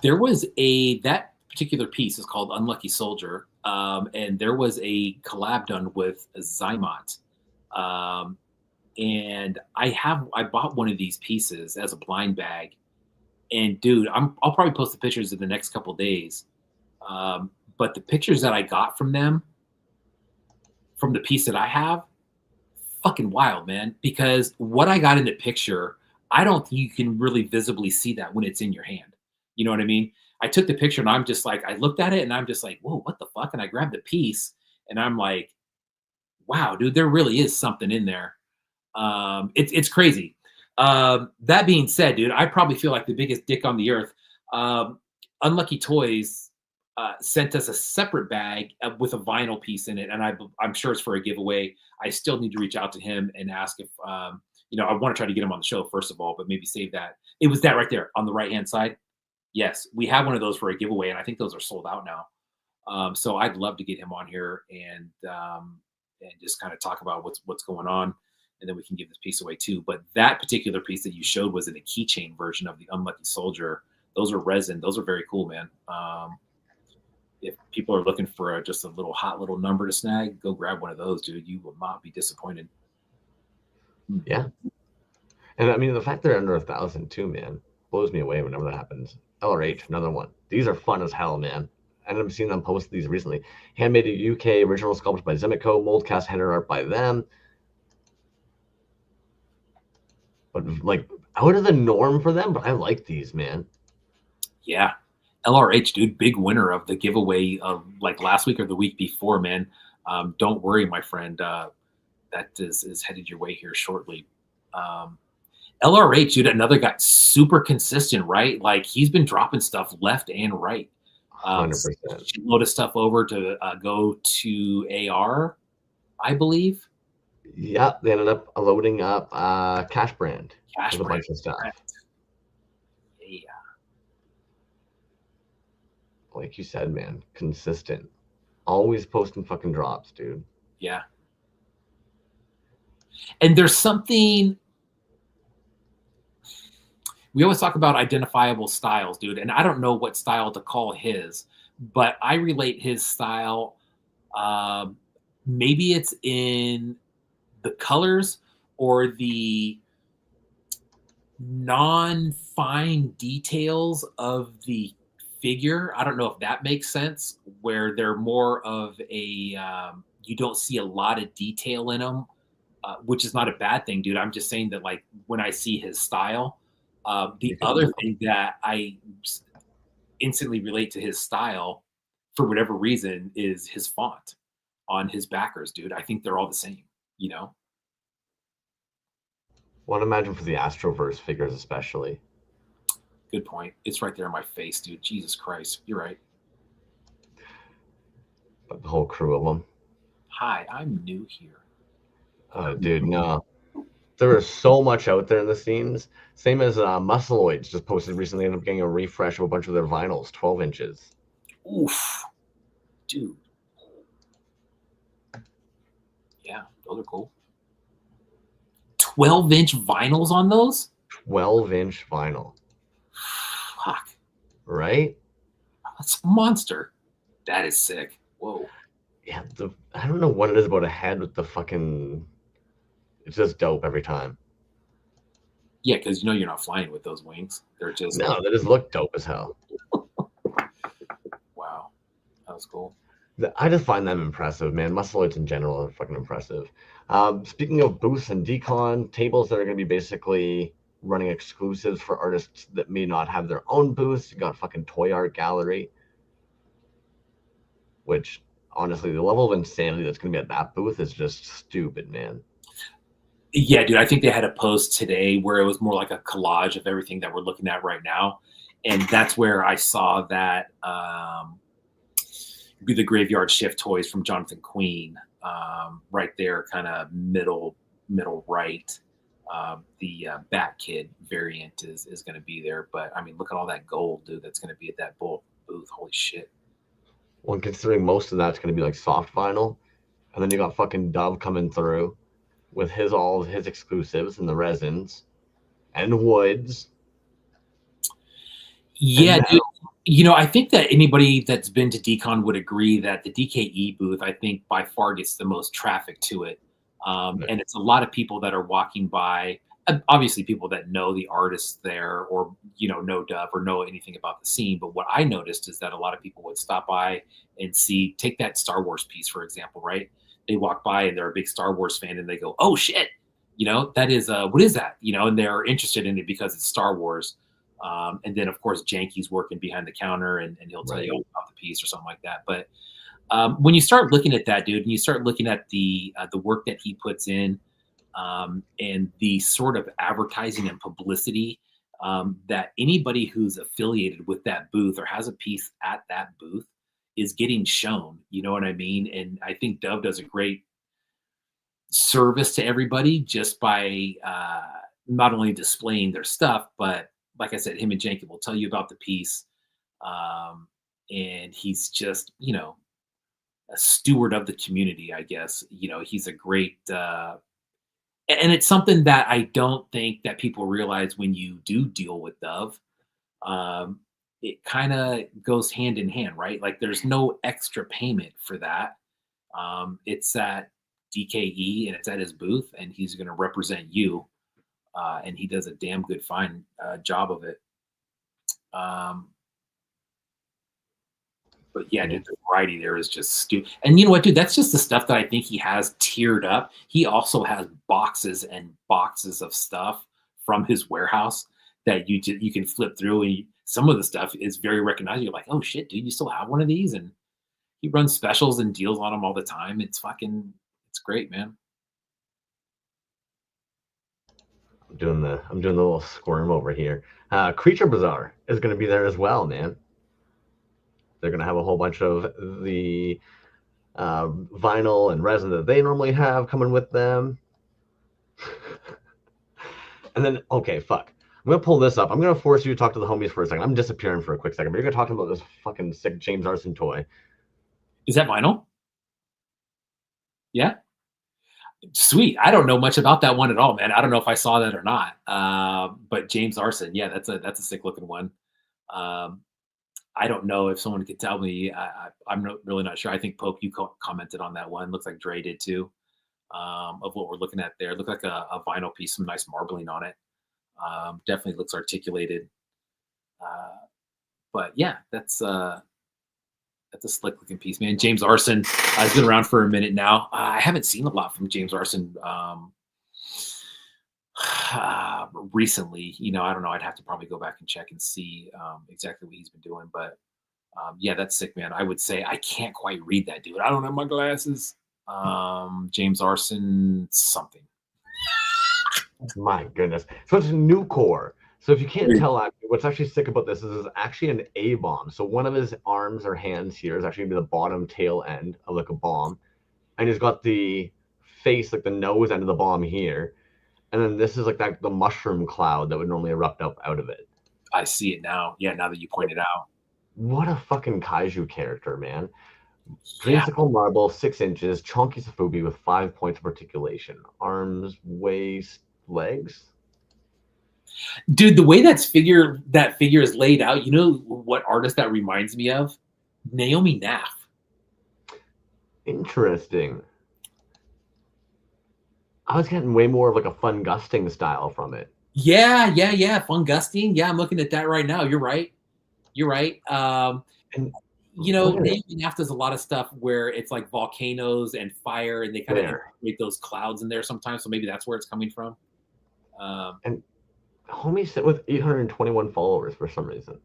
There was that particular piece is called Unlucky Soldier, and there was a collab done with Zymont. Um, and I bought one of these pieces as a blind bag, and dude, I'll probably post the pictures in the next couple days. But the pictures that I got from them, from the piece that I have, fucking wild, man. Because what I got in the picture, I don't think you can really visibly see that when it's in your hand. You know what I mean? I took the picture and I'm just like, I looked at it and I'm just like, whoa, what the fuck? And I grabbed the piece and I'm like, wow, dude, there really is something in there. It's crazy. That being said, dude, I probably feel like the biggest dick on the earth. Um, Unlucky Toys sent us a separate bag with a vinyl piece in it, and I'm sure it's for a giveaway. I still need to reach out to him and ask if I want to try to get him on the show first of all, but maybe save that. It was that right there on the right hand side. Yes, we have one of those for a giveaway, and I think those are sold out now. So I'd love to get him on here and just kind of talk about what's going on, and then we can give this piece away too. But that particular piece that you showed was in a keychain version of the Unlucky Soldier. Those are resin. Those are very cool, man. If people are looking for just a little hot little number to snag, go grab one of those, dude. You will not be disappointed. Yeah, and I mean the fact they're under 1,000 too, man, blows me away whenever that happens. LRH, another one. These are fun as hell, man. I ended up seeing them post these recently. Handmade in UK, original sculpted by Zimico, mold cast header art by them. But like out of the norm for them, but I like these, man. Yeah. LRH, dude, big winner of the giveaway like last week or the week before, man. Don't worry, my friend. That is headed your way here shortly. LRH, dude, another guy, super consistent, right? Like he's been dropping stuff left and right. 100%. Load of stuff over to go to AR, I believe. Yeah, they ended up loading up Cash Brand Cash with a Brand. bunch of stuff. Yeah. Like you said, man, consistent. Always posting fucking drops, dude. Yeah. And there's something we always talk about identifiable styles, dude. And I don't know what style to call his, but I relate his style. Maybe it's in the colors or the non-fine details of the figure. I don't know if that makes sense, where they're more of a you don't see a lot of detail in them, which is not a bad thing, dude. I'm just saying that like when I see his style, You the can other tell. thing that instantly relate to his style for whatever reason is his font on his backers, dude. I think they're all the same, you know? Well, imagine for the Astroverse figures, especially. Good point. It's right there in my face, dude. Jesus Christ. You're right. But the whole crew of them. Hi, I'm new here. Oh, dude, no. There is so much out there in the scenes. Same as Muscleoids just posted recently, ended up getting a refresh of a bunch of their vinyls, 12 inches. Oof, dude. Yeah, those are cool. 12-inch vinyls on those? 12-inch vinyl, Fuck. right? That's a monster. That is sick. Whoa. Yeah, I don't know what it is about a head with the fucking. It's just dope every time. Yeah, because you know you're not flying with those wings. They're just No, they just look dope as hell. wow. That was cool. I just find them impressive, man. Muscleoids in general are fucking impressive. Speaking of booths and decon, tables that are going to be basically running exclusives for artists that may not have their own booths. You got fucking Toy Art Gallery, which honestly, the level of insanity that's going to be at that booth is just stupid, man. Yeah, dude. I think they had a post today where it was more like a collage of everything that we're looking at right now, and that's where I saw that be the Graveyard Shift toys from Jonathan Queen, right there, kind of middle right. The Bat Kid variant is going to be there, but I mean, look at all that gold, dude. That's going to be at that booth. Holy shit! Well, considering most of that's going to be like soft vinyl, and then you got fucking Dove coming through with all of his exclusives and the resins and woods, and Yeah, dude. metal. You know, I think that anybody that's been to Decon would agree that the DKE booth, I think, by far gets the most traffic to it. And it's a lot of people that are walking by. Obviously, people that know the artists there, or know Dove or know anything about the scene. But what I noticed is that a lot of people would stop by and see. Take that Star Wars piece for example, right? They walk by and they're a big Star Wars fan, and they go, "Oh shit, that is what is that?" And they're interested in it because it's Star Wars. And then, of course, Janky's working behind the counter, and he'll tell Right. you all about the piece or something like that. But when you start looking at that, dude, and you start looking at the work that he puts in, and the sort of advertising and publicity that anybody who's affiliated with that booth or has a piece at that booth is getting shown. You know what I mean? And I think Dove does a great service to everybody just by not only displaying their stuff, but like I said, him and Janky will tell you about the piece. And he's just, a steward of the community, I guess. He's a great, and it's something that I don't think that people realize when you do deal with Dove. It kind of goes hand in hand, right? Like there's no extra payment for that. It's at DKE and it's at his booth, and he's going to represent you. And he does a damn good fine job of it. But yeah, dude, the variety there is just stupid. And you know what, dude? That's just the stuff that I think he has tiered up. He also has boxes and boxes of stuff from his warehouse that you can flip through, and some of the stuff is very recognizable. You're like, oh shit, dude, you still have one of these? And he runs specials and deals on them all the time. It's great, man. I'm doing the little squirm over here. Creature Bazaar is going to be there as well, man. They're going to have a whole bunch of the vinyl and resin that they normally have coming with them. And then, okay, fuck. I'm going to pull this up. I'm going to force you to talk to the homies for a second. I'm disappearing for a quick second, but you're going to talk about this fucking sick James Arson toy. Is that vinyl? Yeah. Sweet. I don't know much about that one at all, man. I don't know if I saw that or not. But James Arson, yeah, that's a sick looking one. I don't know if someone could tell me. I'm really not sure. I think Pope, you commented on that one. Looks like Dre did too. Of what we're looking at there, look like a vinyl piece, some nice marbling on it. Definitely looks articulated. But yeah, that's That's a slick looking piece, man. James Arson has been around for a minute now. I haven't seen a lot from James Arson recently. I don't know. I'd have to probably go back and check and see exactly what he's been doing. But yeah, that's sick, man. I would say I can't quite read that, dude. I don't have my glasses. James Arson something. My goodness. So it's new core. So if you can't tell, what's actually sick about this is actually an A bomb. So one of his arms or hands here is actually going to be the bottom tail end of like a bomb. And he's got the face, like the nose end of the bomb here. And then this is like the mushroom cloud that would normally erupt up out of it. I see it now. Yeah, now that you pointed out. What a fucking kaiju character, man. Dreamsicle marble, 6 inches, chunky Safubi with 5 points of articulation. Arms, waist, legs. Dude, the way that figure is laid out, you know what artist that reminds me of? Naomi Naff. Interesting. I was getting way more of like a Fun Gusting style from it. Yeah. Fun Gusting. Yeah, I'm looking at that right now. You're right. And Naomi Naff does a lot of stuff where it's like volcanoes and fire, and they kind of make those clouds in there sometimes. So maybe that's where it's coming from. And homie sit with 821 followers for some reason.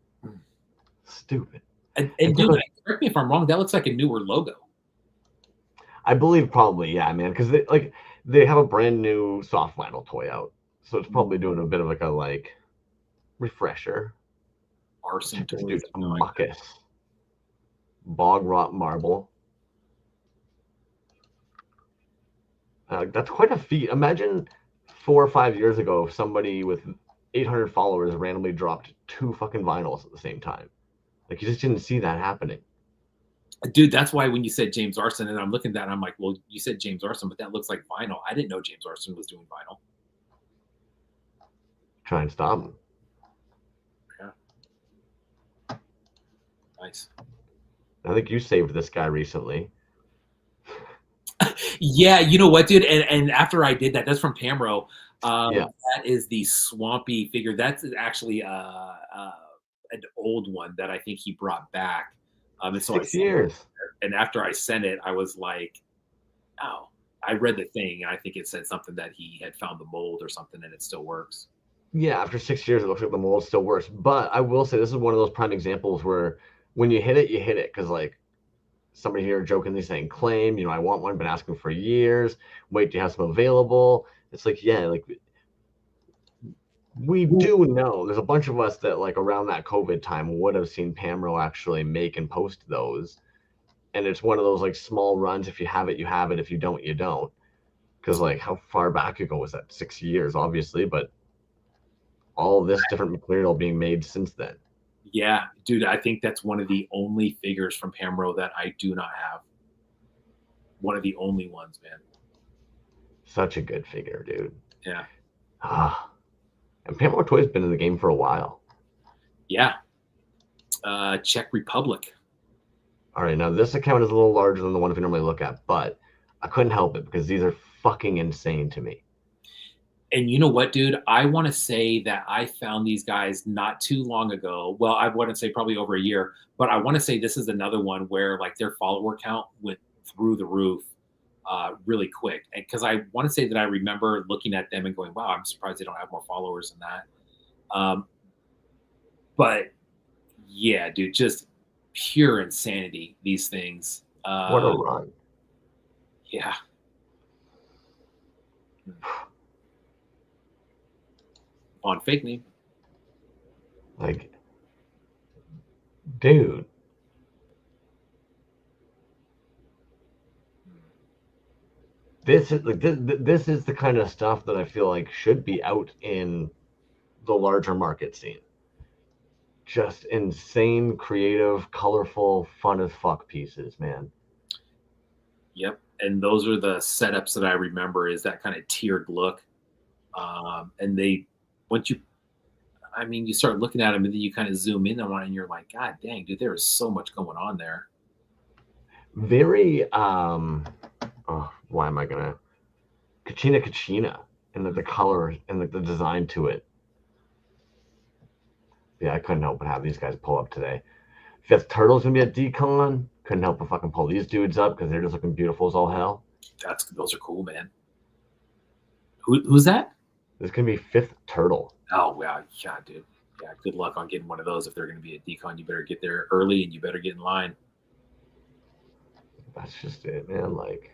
Stupid. And dude, correct me if I'm wrong. That looks like a newer logo. I believe probably, yeah, man, because they have a brand new soft vinyl toy out, so it's probably doing a bit of a refresher. Arson toys, dude, a muckus, bog rot marble. That's quite a feat. Imagine 4 or 5 years ago, somebody with 800 followers randomly dropped 2 fucking vinyls at the same time. Like, you just didn't see that happening. Dude, that's why when you said James Arson, and I'm looking at that, I'm like, well, you said James Arson, but that looks like vinyl. I didn't know James Arson was doing vinyl. Try and stop him. Yeah. Nice. I think you saved this guy recently. Yeah, you know what, dude? And after I did that, that's from Pamro. That is the swampy figure. That's actually an old one that I think he brought back. And so 6 years. And after I sent it, I was like, oh, I read the thing. And I think it said something that he had found the mold or something, and it still works. Yeah, after 6 years, it looks like the mold still works. But I will say this is one of those prime examples where when you hit it, you hit it. Because like somebody here jokingly saying claim, I want one, been asking for years. Wait, do you have some available? It's like, yeah, like we do know there's a bunch of us that like around that COVID time would have seen Pamro actually make and post those. And it's one of those like small runs. If you have it, you have it. If you don't, you don't. Because like how far back ago was that? 6 years, obviously, but all this different material being made since then. Yeah, dude, I think that's one of the only figures from Pamro that I do not have. One of the only ones, man. Such a good figure, dude. Yeah. And Pamro Toy's been in the game for a while. Yeah. Czech Republic. All right, now this account is a little larger than the one we normally look at, but I couldn't help it because these are fucking insane to me. And you know what, dude? I want to say that I found these guys not too long ago. Well, I wouldn't say probably over a year, but I want to say this is another one where like their follower count went through the roof really quick. Because I want to say that I remember looking at them and going, wow, I'm surprised they don't have more followers than that. But yeah, dude, just pure insanity, these things. What a run. Yeah. On fake name. Like, dude. This is like this is the kind of stuff that I feel like should be out in the larger market scene. Just insane, creative, colorful, fun as fuck pieces, man. Yep. And those are the setups that I remember, is that kind of tiered look. And they, once you start looking at them and then you kind of zoom in on one and you're like, God dang, dude, there is so much going on there. Very, why am I gonna? Kachina, and the color and the design to it. Yeah, I couldn't help but have these guys pull up today. Fifth Turtle's gonna be at Decon. Couldn't help but fucking pull these dudes up because they're just looking beautiful as all hell. Those are cool, man. Who's that? This can be Fifth Turtle. Oh wow, yeah, dude. Yeah, good luck on getting one of those. If they're going to be at decon, you better get there early and you better get in line. That's just it, man. Like,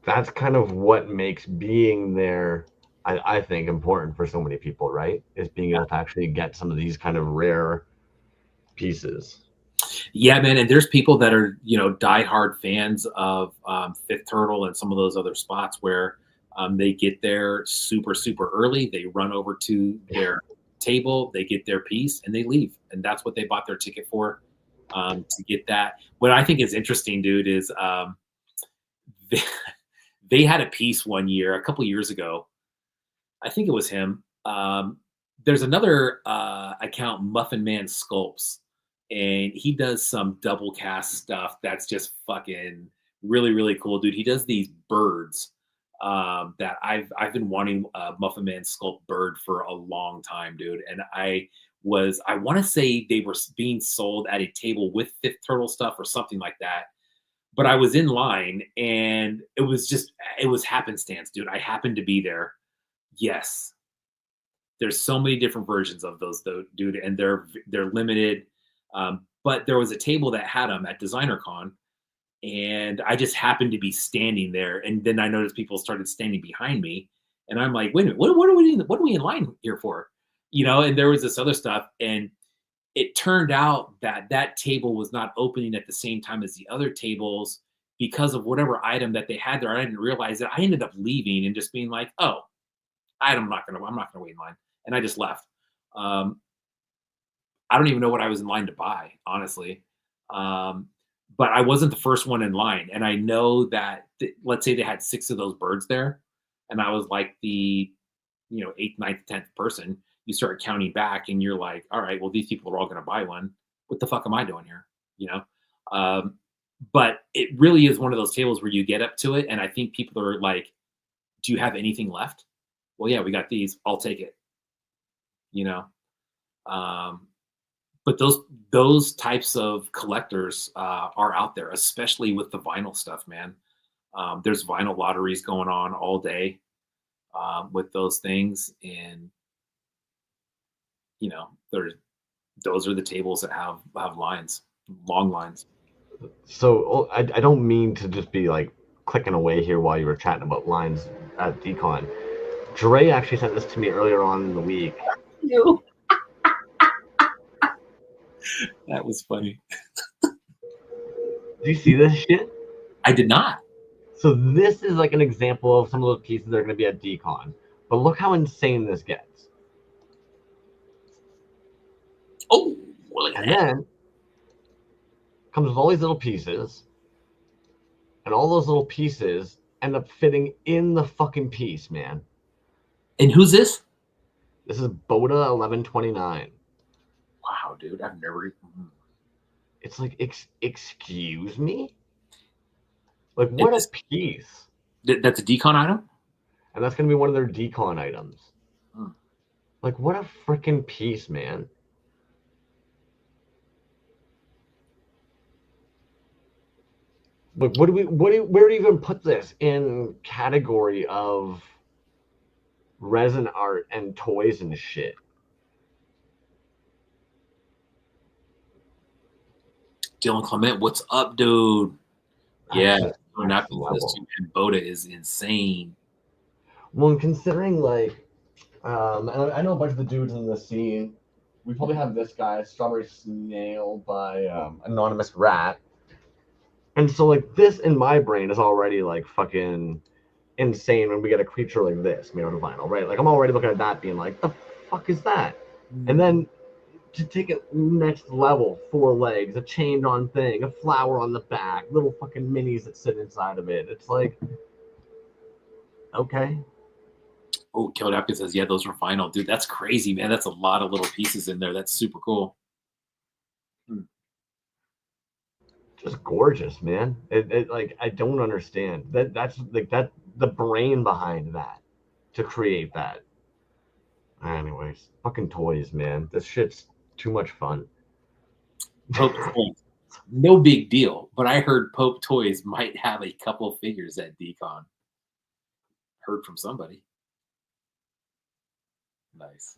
that's kind of what makes being there, I think, important for so many people, right? Is being Yeah. able to actually get some of these kind of rare pieces. Yeah, man. And there's people that are, diehard fans of Fifth Turtle and some of those other spots where they get there super, super early. They run over to their table, they get their piece, and they leave. And that's what they bought their ticket for, to get that. What I think is interesting, dude, is they, they had a piece one year, a couple years ago. I think it was him. There's another account, Muffin Man Sculpts, and he does some double cast stuff that's just fucking really, really cool, dude. He does these birds that I've been wanting a Muffin Man sculpt bird for a long time, dude. And I want to say they were being sold at a table with Fifth Turtle stuff or something like that. But I was in line and it was happenstance, dude. I happened to be there. Yes, there's so many different versions of those though, dude, and they're limited. But there was a table that had them at DesignerCon, and I just happened to be standing there, and then I noticed people started standing behind me, and I'm like, wait a minute, what are we in line here for? And there was this other stuff, and it turned out that that table was not opening at the same time as the other tables because of whatever item that they had there. I didn't realize it. I ended up leaving and just being like, oh, I'm not gonna wait in line, and I just left. Um, I don't even know what I was in line to buy, honestly. Um, but I wasn't the first one in line, and I know that let's say they had 6 of those birds there, and I was like the eighth, ninth, 10th person. You start counting back, and you're like, all right, well, these people are all going to buy one. What the fuck am I doing here? You know. Um, but it really is one of those tables where you get up to it, and I think people are like, "Do you have anything left?" Well, yeah, we got these. I'll take it. You know. Um, but those types of collectors are out there, especially with the vinyl stuff, man. There's vinyl lotteries going on all day with those things, and there's those are the tables that have lines, long lines. So I don't mean to just be like clicking away here while you were chatting about lines at Decon. Dre actually sent this to me earlier on in the week. You. That was funny. Do you see this shit? I did not. So this is like an example of some of those pieces that are going to be at Decon. But look how insane this gets. Oh, look at and that. Then comes with all these little pieces, and all those little pieces end up fitting in the fucking piece, man. And who's this? This is Boda 1129. Wow, dude, I've never. It's like, excuse me? Like, what a piece. That's a decon item? And that's going to be one of their decon items. Hmm. Like, what a freaking piece, man. Like, where do you even put this in category of resin art and toys and shit? Dylan Clement, what's up, dude? Yeah, Next level. and Boda is insane. Well, considering like, and I know a bunch of the dudes in the scene. We probably have this guy, Strawberry Snail by Anonymous Rat. And so like this in my brain is already like fucking insane when we get a creature like this made out of vinyl, right? Like I'm already looking at that being like, the fuck is that? And then to take it next level, 4 legs, a chained on thing, a flower on the back, little fucking minis that sit inside of it. It's like, okay. Oh, Killed Apkin says, yeah, those are vinyl. Dude, that's crazy, man. That's a lot of little pieces in there. That's super cool. Just gorgeous, man. It like I don't understand. That's like that the brain behind that to create that. Anyways, fucking toys, man. This shit's too much fun. Pope Saint. No big deal. But I heard Pope Toys might have a couple figures at Decon. Heard from somebody. Nice.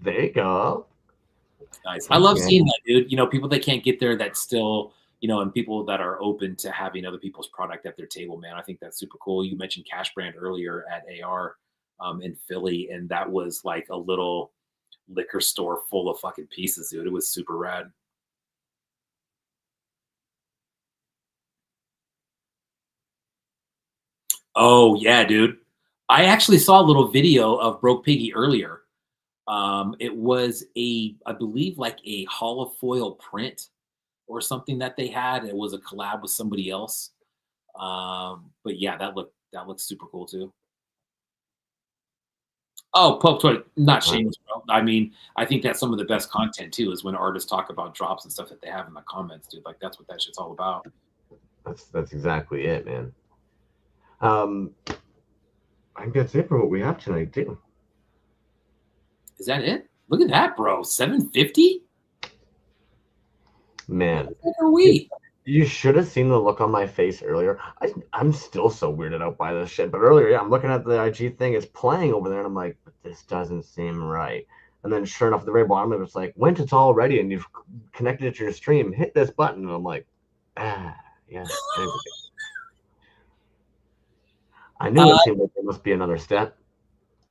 There you go. Nice. I love seeing that, dude. You know, people that can't get there that still, you know, and people that are open to having other people's product at their table, man. I think that's super cool. You mentioned Cash Brand earlier at AR in Philly, and that was like a little liquor store full of fucking pieces, dude. It was super rad. Oh yeah, dude. I actually saw a little video of Broke Piggy earlier. It was I believe like a holofoil print or something that they had. It was a collab with somebody else. But yeah, that looked super cool too. Oh, Pope Toy, not shameless, bro. I mean, I think that's some of the best content too, is when artists talk about drops and stuff that they have in the comments, dude. Like that's what that shit's all about. That's exactly it, man. I think that's it for what we have tonight, too. Is that it? Look at that, bro. 750? Man, What are we? you should have seen the look on my face earlier. I'm still so weirded out by this shit. But earlier, yeah, I'm looking at the IG thing. It's playing over there, and I'm like, but this doesn't seem right. And then, sure enough, at the very bottom, it was like, once it's all ready and you've connected it to your stream, hit this button. And I'm like, yeah. I knew it seemed like there must be another step.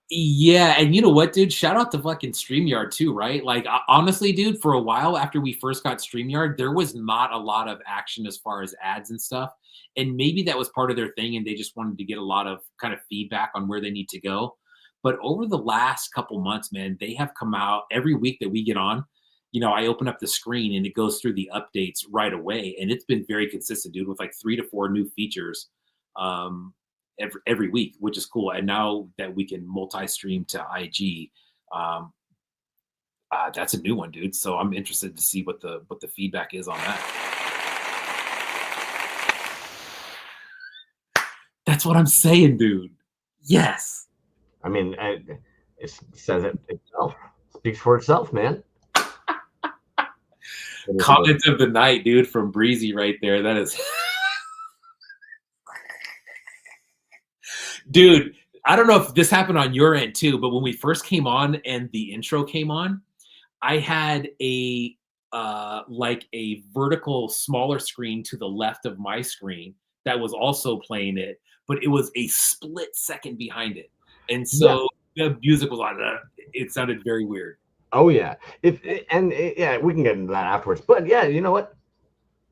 Yeah, and you know what, dude? Shout out to fucking StreamYard too, right? Like honestly, dude, for a while after we first got StreamYard, there was not a lot of action as far as ads and stuff. And maybe that was part of their thing and they just wanted to get a lot of kind of feedback on where they need to go. But over the last couple months, man, they have come out every week that we get on. You know, I open up the screen and it goes through the updates right away. And it's been very consistent, dude, with like 3 to 4 new features. Every week, which is cool. And now that we can multi-stream to IG, that's a new one, dude. So I'm interested to see what the feedback is on that. That's what I'm saying, dude. Yes. I mean, it says it itself. Speaks for itself, man. Comment of the night, dude, from Breezy right there. That is. Dude, I don't know if this happened on your end too, but when we first came on and the intro came on, I had a like a vertical smaller screen to the left of my screen that was also playing it, but it was a split second behind it. And so the music was on. It sounded very weird. Oh yeah. Yeah, we can get into that afterwards. But yeah, you know what?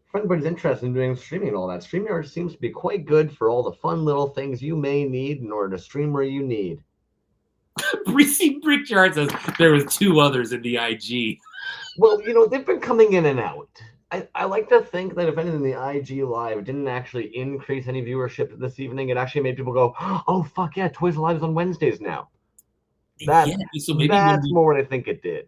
If anybody's interested in doing streaming and all that, StreamYard seems to be quite good for all the fun little things you may need in order to stream where you need. Breezy Brickyard says there was 2 others in the IG. Well, you know, they've been coming in and out. I like to think that if anything, the IG Live didn't actually increase any viewership this evening. It actually made people go, oh, fuck yeah, Toys Alive is on Wednesdays now. That's more what I think it did.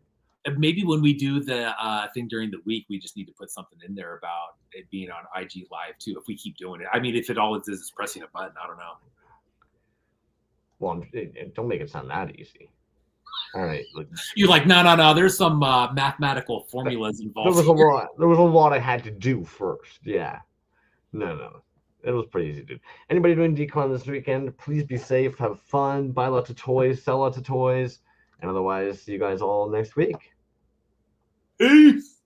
Maybe when we do the thing during the week, we just need to put something in there about it being on IG Live too. If we keep doing it, I mean, if it all it is pressing a button, I don't know. Well, don't make it sound that easy. All right, you're like, no. There's some mathematical formulas involved. There was a lot I had to do first. Yeah, no. It was pretty easy, dude. Anybody doing Decon this weekend? Please be safe, have fun, buy lots of toys, sell lots of toys, and otherwise, see you guys all next week. Peace.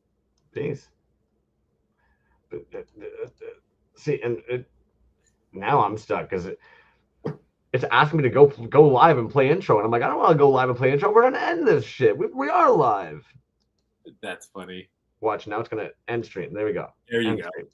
See, and now I'm stuck because it's asking me to go live and play intro, and I'm like, I don't want to go live and play intro. We're gonna end this shit. We are live. That's funny. Watch, now it's gonna end stream. There we go. There you go. Stream.